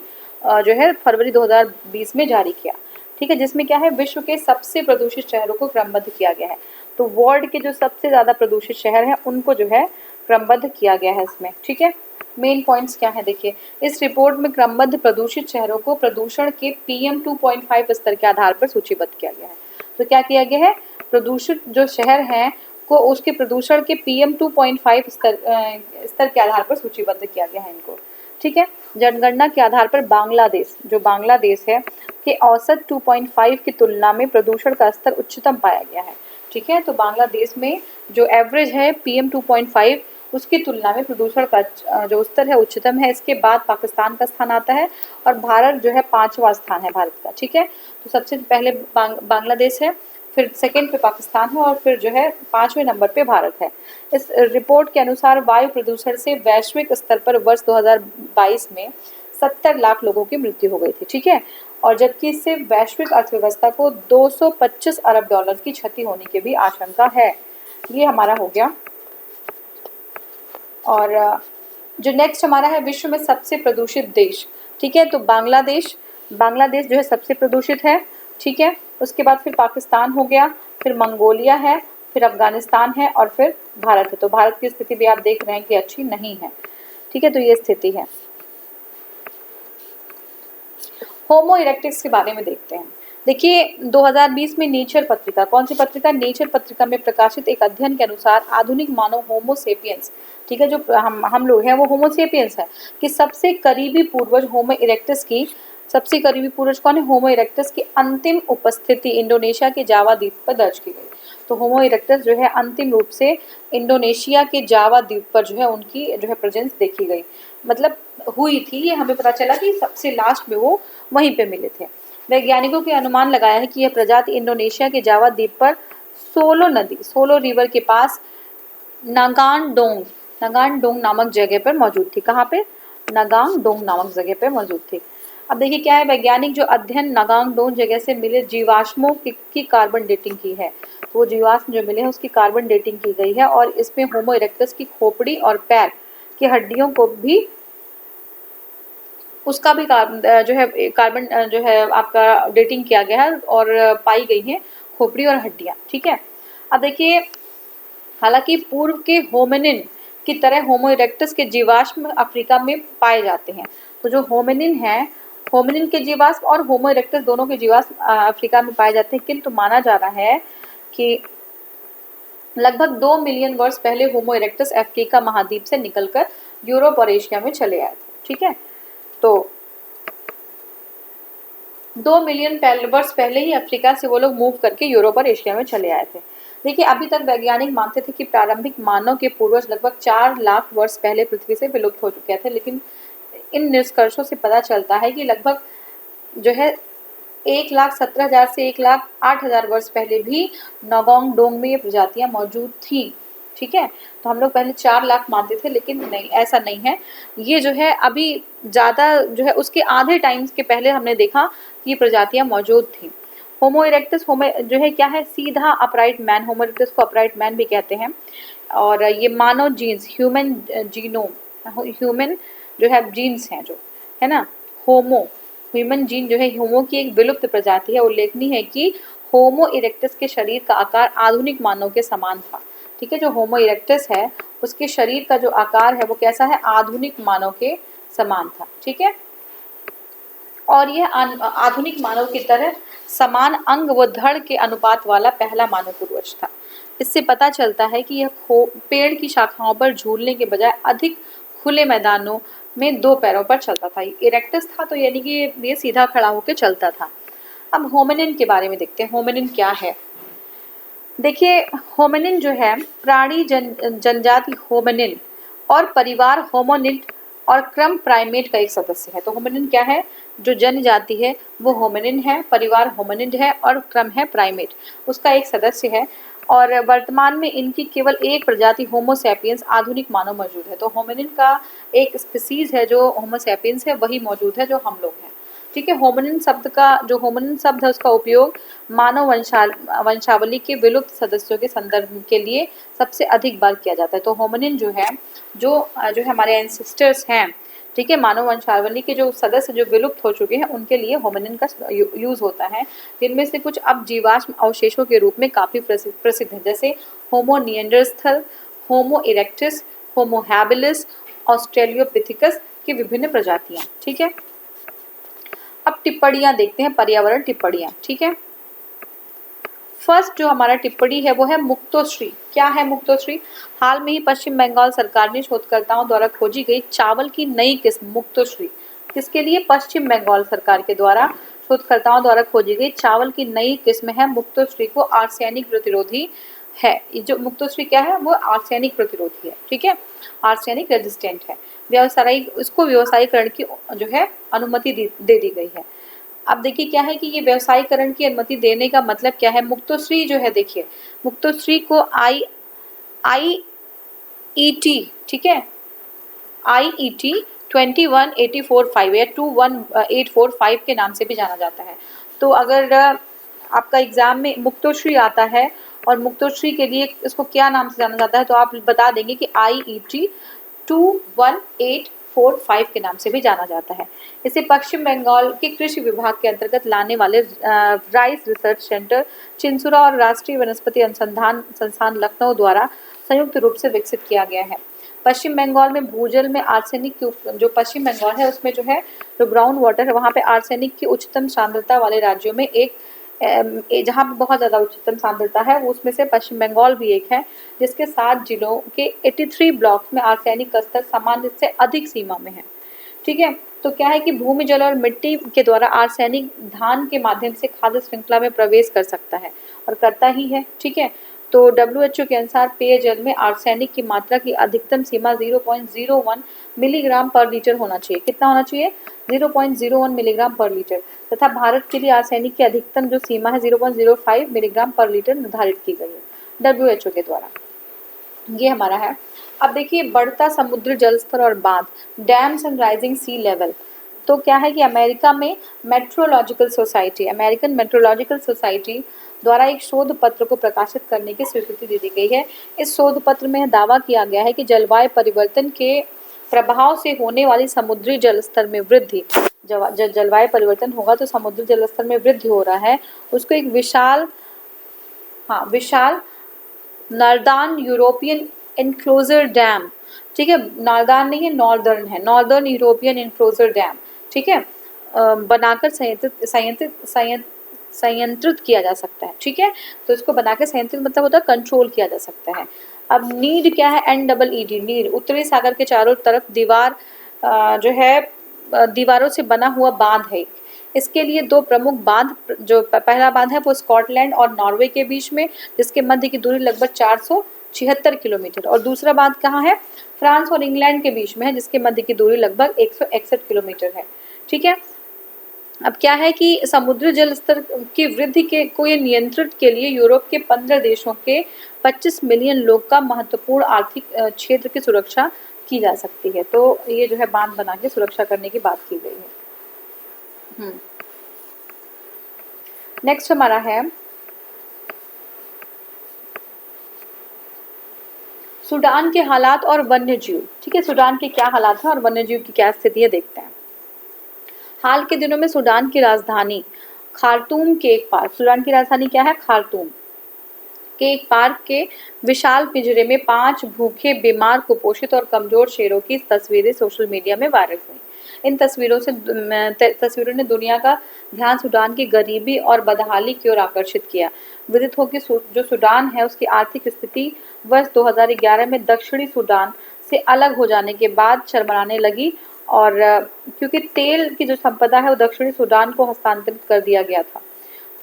जो है फरवरी 2020 में जारी किया। ठीक है, जिसमें क्या है, विश्व के सबसे प्रदूषित शहरों को क्रमबद्ध किया गया है। तो वर्ल्ड के जो सबसे ज्यादा प्रदूषित शहर हैं उनको जो है क्रमबद्ध किया गया है इसमें। ठीक है, मेन पॉइंट्स क्या है देखिए, इस रिपोर्ट में क्रमबद्ध प्रदूषित शहरों को प्रदूषण के PM 2.5 स्तर के आधार पर सूचीबद्ध किया गया है। तो क्या किया गया है, प्रदूषित जो शहर हैं को उसके प्रदूषण के PM 2.5 स्तर के आधार पर सूचीबद्ध किया गया है इनको। ठीक है, जनगणना के आधार पर बांग्लादेश, जो बांग्लादेश है के औसत 2.5 की तुलना में प्रदूषण का स्तर उच्चतम पाया गया है। ठीक है, तो बांग्लादेश में जो एवरेज है PM 2.5 उसकी तुलना में प्रदूषण का जो स्तर है उच्चतम है। इसके बाद पाकिस्तान का स्थान आता है और भारत जो है 5वां स्थान है भारत का। ठीक है, तो सबसे पहले बांग्लादेश है, फिर सेकंड पे पाकिस्तान है, और फिर जो है 5वें नंबर पे भारत है। इस रिपोर्ट के अनुसार वायु प्रदूषण से वैश्विक स्तर पर वर्ष 2022 में 70 लाख लोगों की मृत्यु हो गई थी। ठीक है, और जबकि इससे वैश्विक अर्थव्यवस्था को 225 अरब डॉलर की क्षति होने की भी आशंका है। ये हमारा हो गया। और जो नेक्स्ट हमारा है विश्व में सबसे प्रदूषित देश। ठीक है, तो बांग्लादेश जो है सबसे प्रदूषित है। ठीक है, उसके बाद फिर पाकिस्तान हो गया, फिर मंगोलिया है, फिर अफगानिस्तान है, और फिर भारत है। तो भारत की स्थिति भी आप देख रहे हैं कि अच्छी नहीं है। ठीक है, तो ये स्थिति है। होमो इरेक्टस के बारे में देखते हैं। देखिए 2020 में नेचर पत्रिका, कौन सी पत्रिका? नेचर पत्रिका में प्रकाशित एक अध्ययन के अनुसार आधुनिक मानव होमो सेपियंस, ठीक है, जो हम लोग हैं वो होमो सेपियंस है, कि सबसे करीबी पूर्वज होमो इरेक्टस की, सबसे करीबी पूर्वज कौन है? होमो इरेक्टस की अंतिम उपस्थिति इंडोनेशिया के जावा द्वीप पर दर्ज की गई। तो होमो इरेक्टस जो है अंतिम रूप से इंडोनेशिया के जावा द्वीप पर जो है उनकी जो है प्रेजेंस देखी गई, मतलब हुई थी। ये हमें पता चला कि सबसे लास्ट में वो वहीं पे मिले थे। वैज्ञानिकों के अनुमान लगाया है कि यह प्रजाति इंडोनेशिया के जावा द्वीप पर सोलो रिवर के पास नगानडोंग नामक जगह पर मौजूद थी। कहाँ पे? नगानडोंग नामक जगह पर मौजूद थी। अब देखिए क्या है, वैज्ञानिक जो अध्ययन नगानडोंग जगह से मिले जीवाश्मों की कार्बन डेटिंग की है। तो वो जीवाश्म जो मिले हैं उसकी कार्बन डेटिंग की गई है, और इसमें होमो इरेक्टस की खोपड़ी और पैर की हड्डियों को भी उसका भी कार्बन जो है आपका डेटिंग किया गया है और पाई गई है खोपड़ी और हड्डियां। ठीक है, अब देखिए, हालांकि पूर्व के होमिनिन की तरह होमो इरेक्टस के जीवाश्म अफ्रीका में पाए जाते हैं। तो जो होमिनिन है, होमिनिन के जीवाश्म और होमो इरेक्टस दोनों के जीवाश्म अफ्रीका में पाए जाते हैं, किंतु माना जा रहा है कि लगभग 2 मिलियन वर्ष पहले होमो इरेक्टस अफ्रीका महाद्वीप से निकलकर यूरोप और एशिया में चले आए थे। ठीक है, तो 2 मिलियन वर्ष पहले ही अफ्रीका से वो लोग मूव करके यूरोप और एशिया में चले आए थे। देखिए, अभी तक वैज्ञानिक मानते थे कि प्रारंभिक मानव के पूर्वज लगभग 4 लाख वर्ष पहले पृथ्वी से विलुप्त हो चुके थे, लेकिन इन निष्कर्षों से पता चलता है कि लगभग जो है 1,17,000 से 1,08,000 वर्ष पहले भी नौगोंग डोंग में ये प्रजातियां मौजूद थी। ठीक है, तो हम लोग पहले 4 लाख मानते थे, लेकिन नहीं, ऐसा नहीं है। ये जो है अभी ज़्यादा जो है उसके आधे टाइम्स के पहले हमने देखा कि ये प्रजातियां मौजूद थी। होमो इरेक्टस होमो जो है क्या है, सीधा अपराइट मैन, होमो इरेक्टस को अपराइट मैन भी कहते हैं। और ये मानव जीन्स, ह्यूमन जीनोम, ह्यूमन जो है जीन्स हैं जो है ना, होमो ह्यूमन जीन जो है होमो की एक विलुप्त प्रजाति है। उल्लेखनीय है कि होमो इरेक्टस के शरीर का आकार आधुनिक मानव के समान था। ठीक है, जो होमो इरेक्टस है उसके शरीर का जो आकार है वो कैसा है, आधुनिक मानव के समान था। ठीक है, और यह आधुनिक मानव की तरह समान अंग व धड़ के अनुपात वाला पहला मानव पूर्वज था। इससे पता चलता है कि यह पेड़ की शाखाओं पर झूलने के बजाय अधिक खुले मैदानों में 2 पैरों पर चलता था। इरेक्टस था तो यानी कि ये सीधा खड़ा होकर चलता था। अब होमिनिन के बारे में देखते हैं, होमिनिन क्या है। देखिए, होमिनिन जो है प्राणी जनजाति होमिनिन और परिवार होमोनिड और क्रम प्राइमेट का एक सदस्य है। तो होमिनिन क्या है, जो जनजाति है वो होमिनिन है, परिवार होमिनिड है और क्रम है प्राइमेट, उसका एक सदस्य है। और वर्तमान में इनकी केवल एक प्रजाति होमो सैपियंस आधुनिक मानव मौजूद है। तो होमिनिन का एक स्पीसीज है जो होमो सैपियंस है, वही मौजूद है जो हम लोग हैं। ठीक है, होमिनिन शब्द का जो होमिनिन शब्द है उसका उपयोग मानव वंशावली के विलुप्त सदस्यों के संदर्भ के लिए सबसे अधिक बार किया जाता है। तो होमिनिन जो है जो हमारे एंसेस्टर्स हैं, ठीक है, मानव वंशावली के जो सदस्य जो विलुप्त हो चुके हैं उनके लिए होमिनिन का यूज होता है, जिनमें से कुछ अब जीवाश्म अवशेषों के रूप में काफी प्रसिद्ध है, जैसे होमो निएंडरस्थल, होमो इरेक्टस, होमो हैबिलिस, ऑस्ट्रेलियोपिथिकस की विभिन्न प्रजातियां। ठीक है, अब टिप्पणियां देखते हैं, पर्यावरण टिप्पणियां। ठीक है, फर्स्ट जो हमारा टिप्पणी है वो है मुक्तोश्री। क्या है मुक्तोश्री? हाल में ही पश्चिम बंगाल सरकार ने शोधकर्ताओं द्वारा खोजी गई चावल की नई किस्म मुक्तोश्री, किसके लिए? पश्चिम बंगाल सरकार के द्वारा शोधकर्ताओं द्वारा खोजी गई चावल की नई किस्म है मुक्तोश्री को आर्सेनिक प्रतिरोधी है। ये जो मुक्तोश्री क्या है वो आर्सेनिक प्रतिरोधी है। ठीक है, आर्सेनिक रेजिस्टेंट है। व्यवसायिक इसको व्यवसायीकरण की जो है अनुमति दे दी गई है। अब देखिए क्या है कि ये व्यवसायीकरण की अनुमति देने का मतलब क्या है। मुक्तोश्री जो है, देखिए मुक्तोश्री को IET, ठीक है, IET 21845 या 21845 के नाम से भी जाना जाता है। तो अगर आपका एग्जाम में मुक्तोश्री आता है और मुक्तोश्री के लिए इसको क्या नाम से जाना जाता है, तो आप बता देंगे कि IET 21845 के नाम से भी जाना जाता है। इसे पश्चिम बंगाल के कृषि विभाग के अंतर्गत लाने वाले राइस रिसर्च सेंटर चिंसुरा और राष्ट्रीय वनस्पति अनुसंधान संस्थान लखनऊ द्वारा संयुक्त रूप से विकसित किया गया है। पश्चिम बंगाल में भूजल में आर्सेनिक की जो पश्चिम बंगाल है उसमें जो है जो ग्राउंड वाटर है वहाँ पे आर्सेनिक की उच्चतम सांद्रता वाले राज्यों में एक जहाँ पे बहुत ज़्यादा उच्चतम सांद्रता है वो उसमें से पश्चिम बंगाल भी एक है, जिसके 7 जिलों के 83 ब्लॉक्स में आर्सेनिक का स्तर सामान्य से अधिक सीमा में है। ठीक है, तो क्या है कि भूमि जल और मिट्टी के द्वारा आर्सेनिक धान के माध्यम से खाद्य श्रृंखला में प्रवेश कर सकता है और करता ही है। ठीक है, तो WHO के अनुसार पेयजल में आर्सेनिक की मात्रा की अधिकतम सीमा 0.01 मिलीग्राम पर लीटर होना चाहिए। कितना होना चाहिए? 0.01 मिलीग्राम पर लीटर। तथा भारत के लिए आर्सेनिक की अधिकतम जो सीमा है 0.05 मिलीग्राम पर लीटर निर्धारित की गई है WHO के द्वारा। ये हमारा है। अब देखिए बढ़ता समुद्र जल स्तर और बांध, dams and rising sea level. तो क्या है कि अमेरिका में अमेरिकन मेट्रोलॉजिकल सोसाइटी द्वारा एक शोध पत्र को प्रकाशित करने की स्वीकृति दे दी गई है। इस शोध पत्र में दावा किया गया है कि जलवायु परिवर्तन के प्रभाव से होने वाली समुद्री जल स्तर में वृद्धि, जब जलवायु परिवर्तन होगा तो समुद्री जल स्तर में वृद्धि हो रहा है, उसको एक विशाल नॉर्दर्न यूरोपियन इनक्लोजर डैम, ठीक है, नॉर्दर्न नहीं है, नॉर्दर्न है, नॉर्दर्न यूरोपियन इनक्लोजर डैम, ठीक है, बनाकर संयंत्रित किया जा सकता है, ठीक है। तो इसको बनाकर संयंत्रित मतलब होता है कंट्रोल किया जा सकता है। अब नीड क्या है, NEED, नीड उत्तरी सागर के चारों तरफ दीवार जो है दीवारों से बना हुआ बांध है। इसके लिए दो प्रमुख बांध, जो पहला बांध है वो स्कॉटलैंड और नॉर्वे के बीच में, जिसके मध्य की दूरी लगभग 476 किलोमीटर, और दूसरा बांध कहाँ है, फ्रांस और इंग्लैंड के बीच में है, जिसके मध्य की दूरी लगभग 161 किलोमीटर है, ठीक है। अब क्या है कि समुद्री जल स्तर की वृद्धि को ये नियंत्रित के लिए यूरोप के 15 देशों के 25 मिलियन लोग का महत्वपूर्ण आर्थिक क्षेत्र की सुरक्षा की जा सकती है। तो ये जो है बांध बना के सुरक्षा करने की बात की गई है। नेक्स्ट हमारा है सूडान के हालात और वन्य जीव, ठीक है, सूडान के क्या हालात हैं और वन्य जीव की क्या स्थिति है देखते हैं। हाल के दिनों में सूडान की राजधानी खार्तूम के एक पार्क, सूडान की राजधानी क्या है, खार्तूम के एक पार्क के विशाल पिंजरे में 5 भूखे, बीमार, कुपोषित और कमजोर शेरों की तस्वीरें सोशल मीडिया में वायरल हुई। इन तस्वीरों ने दुनिया का ध्यान सूडान की गरीबी और बदहाली की ओर आकर्षित किया। विदित हो कि जो सूडान है उसकी आर्थिक स्थिति वर्ष 2011 में दक्षिणी सूडान से अलग हो जाने के बाद चरमराने लगी, और क्योंकि तेल की जो संपदा है वो दक्षिणी सूडान को हस्तांतरित कर दिया गया था।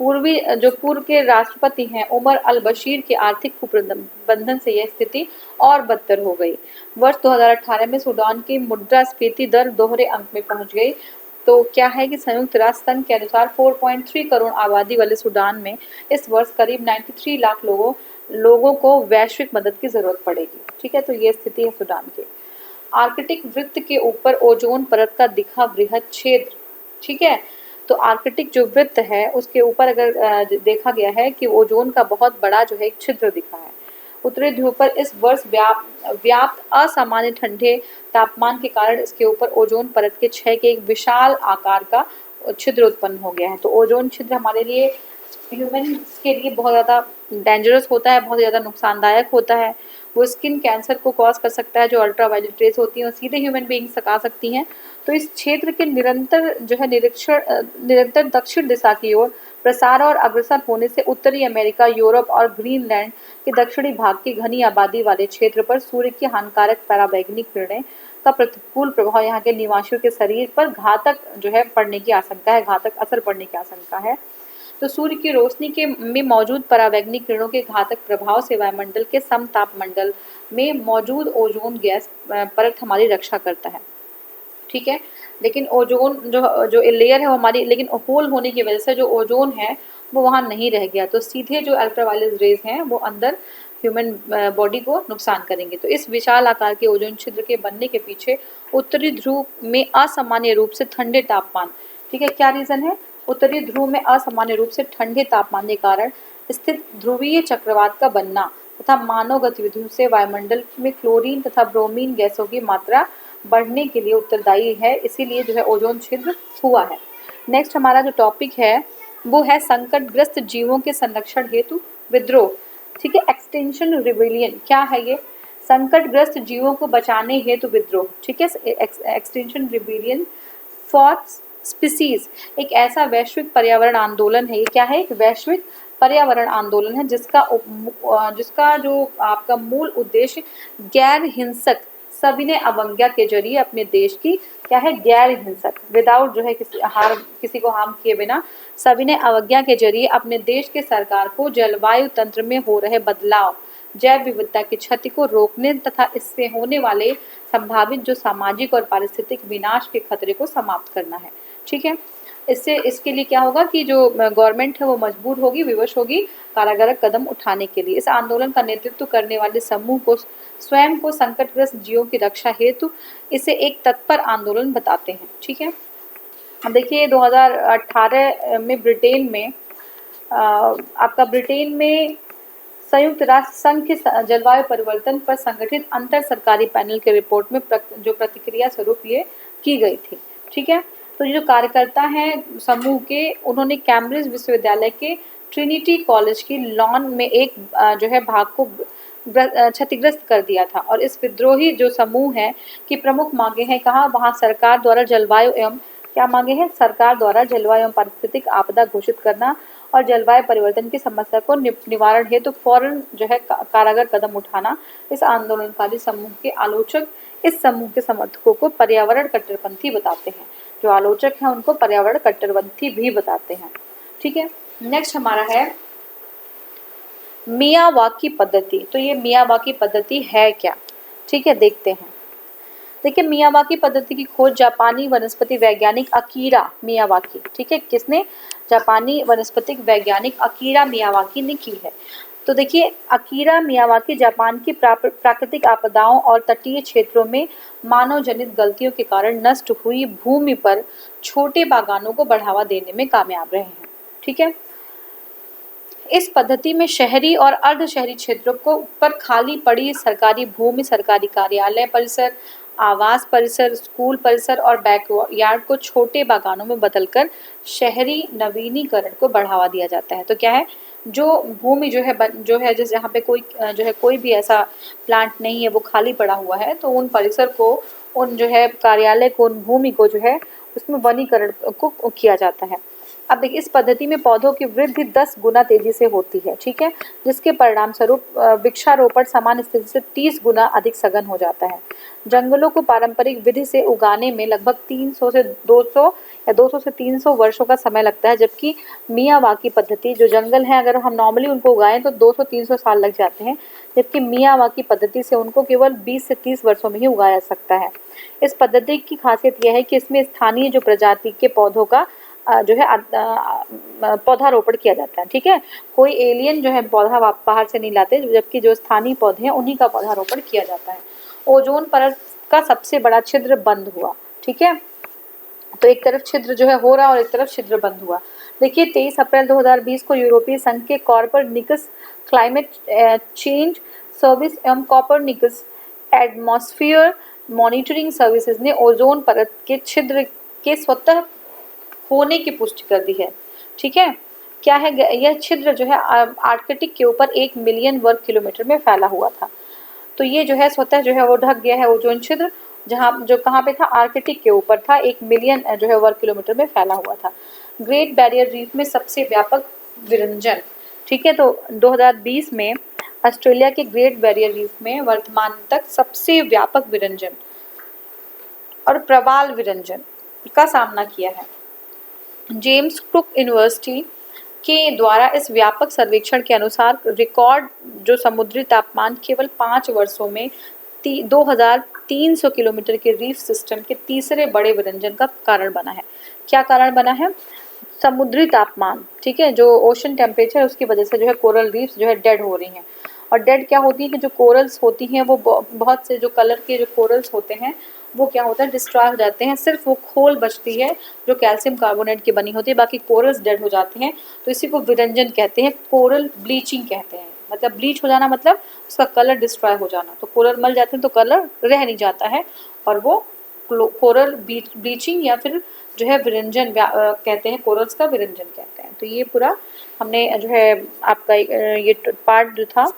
पूर्व के राष्ट्रपति हैं उमर अल बशीर के आर्थिक कुप्रबंधन से यह स्थिति और बदतर हो गई। वर्ष 2018 में सूडान की मुद्रास्फीति दर दोहरे अंक में पहुंच गई। तो क्या है कि संयुक्त राष्ट्र संघ के अनुसार 4.3 करोड़ आबादी वाले सूडान में इस वर्ष करीब 93 लाख लोगों को वैश्विक मदद की जरूरत पड़ेगी, ठीक है। तो ये स्थिति है सूडान की। आर्कटिक वृत्त के ऊपर ओजोन परत का दिखा वृहद क्षेत्र, ठीक है। तो आर्कटिक जो वृत्त है उसके ऊपर अगर देखा गया है कि ओजोन का बहुत बड़ा जो है एक छिद्र दिखा है। उत्तरी ध्रुव पर इस वर्ष व्याप्त असामान्य ठंडे तापमान के कारण इसके ऊपर ओजोन परत के क्षय के एक विशाल आकार का छिद्र उत्पन्न हो गया है। तो ओजोन छिद्र हमारे लिए, ह्यूमन्स के लिए बहुत ज़्यादा डेंजरस होता है, बहुत ज़्यादा नुकसानदायक होता है। वो स्किन कैंसर को कॉज कर सकता है, जो अल्ट्रावायलेट रेज होती हैं और सीधे ह्यूमन बीइंग्स तक आ सकती हैं। तो इस क्षेत्र के निरंतर दक्षिण दिशा की ओर प्रसार और अग्रसर होने से उत्तरी अमेरिका, यूरोप और ग्रीनलैंड के दक्षिणी भाग की घनी आबादी वाले क्षेत्र पर सूर्य की हानिकारक पराबैंगनी किरणें का प्रतिकूल प्रभाव यहाँ के निवासियों के शरीर पर घातक जो है पड़ने की आशंका है, घातक असर पड़ने की आशंका है। तो सूर्य की रोशनी में मौजूद पराबैंगनी किरणों के घातक प्रभाव से वायुमंडल के समतापमंडल में मौजूद ओजोन गैस परत हमारी रक्षा करता है, ठीक है। लेकिन ओजोन जो लेयर है वो हमारी, लेकिन होल होने की वजह से जो ओजोन है वो वहाँ नहीं रह गया, तो सीधे जो अल्ट्रावायलेट रेज हैं वो अंदर ह्यूमन बॉडी को नुकसान करेंगे। तो इस विशाल आकार के ओजोन छिद्र के बनने के पीछे उत्तरी ध्रुव में असामान्य रूप से ठंडे तापमान, ठीक है, क्या रीज़न है, उत्तरी ध्रुव में असामान्य रूप से ठंडे तापमान के कारण स्थित ध्रुवीय चक्रवात का बनना तथा मानव गतिविधियों से वायुमंडल में क्लोरीन तथा ब्रोमीन गैसों की मात्रा बढ़ने के लिए उत्तरदायी है, इसीलिए जो है ओजोन छिद्र हुआ है। नेक्स्ट हमारा जो टॉपिक है वो है संकटग्रस्त जीवों के संरक्षण हेतु विद्रोह, ठीक है, एक्सटेंशन रिबेलियन। क्या है ये, संकटग्रस्त जीवों को बचाने हेतु विद्रोह, ठीक है, एक्सटेंशन रिबेलियन फॉर स्पीसीज एक ऐसा वैश्विक पर्यावरण आंदोलन है। ये क्या है, एक वैश्विक पर्यावरण आंदोलन है जिसका जो आपका मूल उद्देश्य गैर हिंसक सविनय अवज्ञा के जरिए अपने देश की, क्या है, गैर हिंसक, विदाउट जो है किसी को हार्म किए बिना सविनय अवज्ञा के जरिए अपने देश के सरकार को जलवायु तंत्र में हो रहे बदलाव, जैव विविधता की क्षति को रोकने तथा इससे होने वाले संभावित जो सामाजिक और पारिस्थितिक विनाश के खतरे को समाप्त करना है, ठीक है। इसके लिए क्या होगा कि जो गवर्नमेंट है वो मजबूर होगी, विवश होगी कारागारक कदम उठाने के लिए। इस आंदोलन का नेतृत्व करने वाले समूह को स्वयं को संकटग्रस्त जीवों की रक्षा हेतु इसे एक तत्पर आंदोलन बताते हैं, ठीक है। अब देखिए 2018 में ब्रिटेन में संयुक्त राष्ट्र संघ के जलवायु परिवर्तन पर संगठित अंतर सरकारी पैनल के रिपोर्ट में जो प्रतिक्रिया स्वरूप ये की गई थी। ठीक है, तो ये जो कार्यकर्ता हैं समूह के, उन्होंने कैम्ब्रिज विश्वविद्यालय के ट्रिनिटी कॉलेज की लॉन में एक जो है भाग को क्षतिग्रस्त कर दिया था। और इस विद्रोही जो समूह है की प्रमुख मांगे हैं, कहा वहाँ सरकार द्वारा जलवायु एवं क्या मांगे हैं, सरकार द्वारा जलवायु एवं पारिस्थितिक आपदा घोषित करना और जलवायु परिवर्तन की समस्या को निवारण हेतु तो फौरन जो है कारागार कदम उठाना। इस आंदोलनकारी समूह के आलोचक इस समूह के समर्थकों को पर्यावरण कट्टरपंथी बताते हैं। जो आलोचक हैं उनको पर्यावरण कट्टरपंथी भी बताते हैं। ठीक है, नेक्स्ट हमारा है मियावाकी पद्धति। तो ये मियावाकी पद्धति है क्या? ठीक है, देखते हैं। देखिए, मियावाकी पद्धति की खोज जापानी वनस्पति वैज्ञानिक अकीरा मियावाकी, ठीक है, किसने? जापानी वनस्पतिक वैज्ञानिक अकीरा मियावाकी ने की है। तो देखिए, अकीरा मियावाकी जापान की प्राकृतिक आपदाओं और तटीय क्षेत्रों में मानव जनित गलतियों के कारण नष्ट हुई भूमि पर छोटे बागानों को बढ़ावा देने में कामयाब रहे हैं। ठीक है, इस पद्धति में शहरी और अर्ध शहरी क्षेत्रों को पर खाली पड़ी सरकारी भूमि, सरकारी कार्यालय परिसर, आवास परिसर, स्कूल परिसर और बैकयार्ड को छोटे बागानों में बदलकर शहरी नवीनीकरण को बढ़ावा दिया जाता है। तो क्या है, जो भूमि जो है जिस जहाँ पे कोई भी ऐसा प्लांट नहीं है, वो खाली पड़ा हुआ है, तो उन परिसर को, उन जो है कार्यालय को, उन भूमि को जो है उसमें वनीकरण को किया जाता है। अब देखिए, इस पद्धति में पौधों की वृद्धि 10 गुना तेजी से होती है। ठीक है, जिसके परिणाम स्वरूप वृक्षारोपण सामान्य स्थिति से 30 गुना अधिक सघन हो जाता है। जंगलों को पारंपरिक विधि से उगाने में लगभग 300 से 200 या 200 से 300 वर्षों का समय लगता है, जबकि मियावाकी पद्धति, जो जंगल है अगर हम नॉर्मली उनको उगाएं तो 200-300 साल लग जाते हैं, जबकि मियावाकी पद्धति से उनको केवल 20 से 30 वर्षों में ही उगाया जा सकता है। इस पद्धति की खासियत यह है कि इसमें स्थानीय जो प्रजाति के पौधों का जो है पौधारोपण किया जाता है। ठीक है, कोई एलियन जो है पौधा बाहर से नहीं लाते, जबकि जो स्थानीय पौधे हैं उन्हीं का पौधारोपण किया जाता है। ओजोन परत का सबसे बड़ा छिद्र बंद हुआ। ठीक है, तो एक तरफ छिद्र जो है हो रहा और एक तरफ छिद्र बंद हुआ। देखिए, 23 अप्रैल 2020 को यूरोपीय संघ के कॉपरनिकस क्लाइमेट चेंज सर्विस एवं कॉपरनिकस एटमॉस्फेयर मॉनिटरिंग सर्विसेज ने ओजोन परत के छिद्र के स्वतः होने की पुष्टि कर दी है। ठीक है, क्या है, यह छिद्र जो है आर्कटिक के ऊपर 1 मिलियन वर्ग किलोमीटर में फैला हुआ था। तो ये जो है स्वतः जो है वो ढक गया है ओजोन छिद्र, कहाँ पे था, आर्कटिक के ऊपर था, 1 मिलियन जो है वर्ग किलोमीटर में फैला हुआ था। ग्रेट बैरियर रीफ में सबसे व्यापक विरंजन। ठीक है, तो 2020 में ऑस्ट्रेलिया के ग्रेट बैरियर रीफ में वर्तमान तक सबसे व्यापक विरंजन और प्रवाल विरंजन का सामना किया है। जेम्स कुक यूनिवर्सिटी के द्वारा इस व्यापक सर्वेक्षण के अनुसार रिकॉर्ड जो समुद्री तापमान केवल 5 वर्षों में 2300 किलोमीटर के रीफ सिस्टम के तीसरे बड़े विरंजन का कारण बना है। क्या कारण बना है? समुद्री तापमान। ठीक है, जो ओशन टेम्परेचर, उसकी वजह से जो है कोरल रीफ्स जो है डेड हो रही हैं। और डेड क्या होती है कि जो कोरल्स होती हैं वो बहुत से जो कलर के जो कोरल्स होते हैं वो क्या होता है, डिस्ट्रॉय हो जाते हैं। सिर्फ वो खोल बचती है जो कैल्शियम कार्बोनेट की बनी होती है, बाकी कोरल्स डेड हो जाते हैं। तो इसी को विरंजन कहते हैं, कोरल ब्लीचिंग कहते हैं। मतलब ब्लीच हो जाना मतलब उसका कलर डिस्ट्रॉय हो जाना। तो कोरल मर जाते हैं तो कलर रह नहीं जाता है, और वो कोरल ब्लीचिंग या फिर जो है विरंजन कहते हैं, कोरल्स का विरंजन कहते हैं। तो ये पूरा हमने जो है आपका ये पार्ट जो था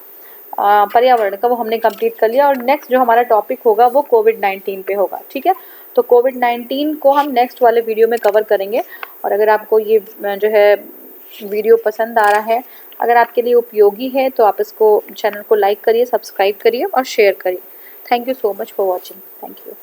पर्यावरण का वो हमने कंप्लीट कर लिया। और नेक्स्ट जो हमारा टॉपिक होगा वो कोविड-19 पे होगा। ठीक है, तो कोविड-19 को हम नेक्स्ट वाले वीडियो में कवर करेंगे। और अगर आपको ये जो है वीडियो पसंद आ रहा है, अगर आपके लिए उपयोगी है, तो आप इसको चैनल को लाइक करिए, सब्सक्राइब करिए और शेयर करिए। Thank you so much for watching. Thank you.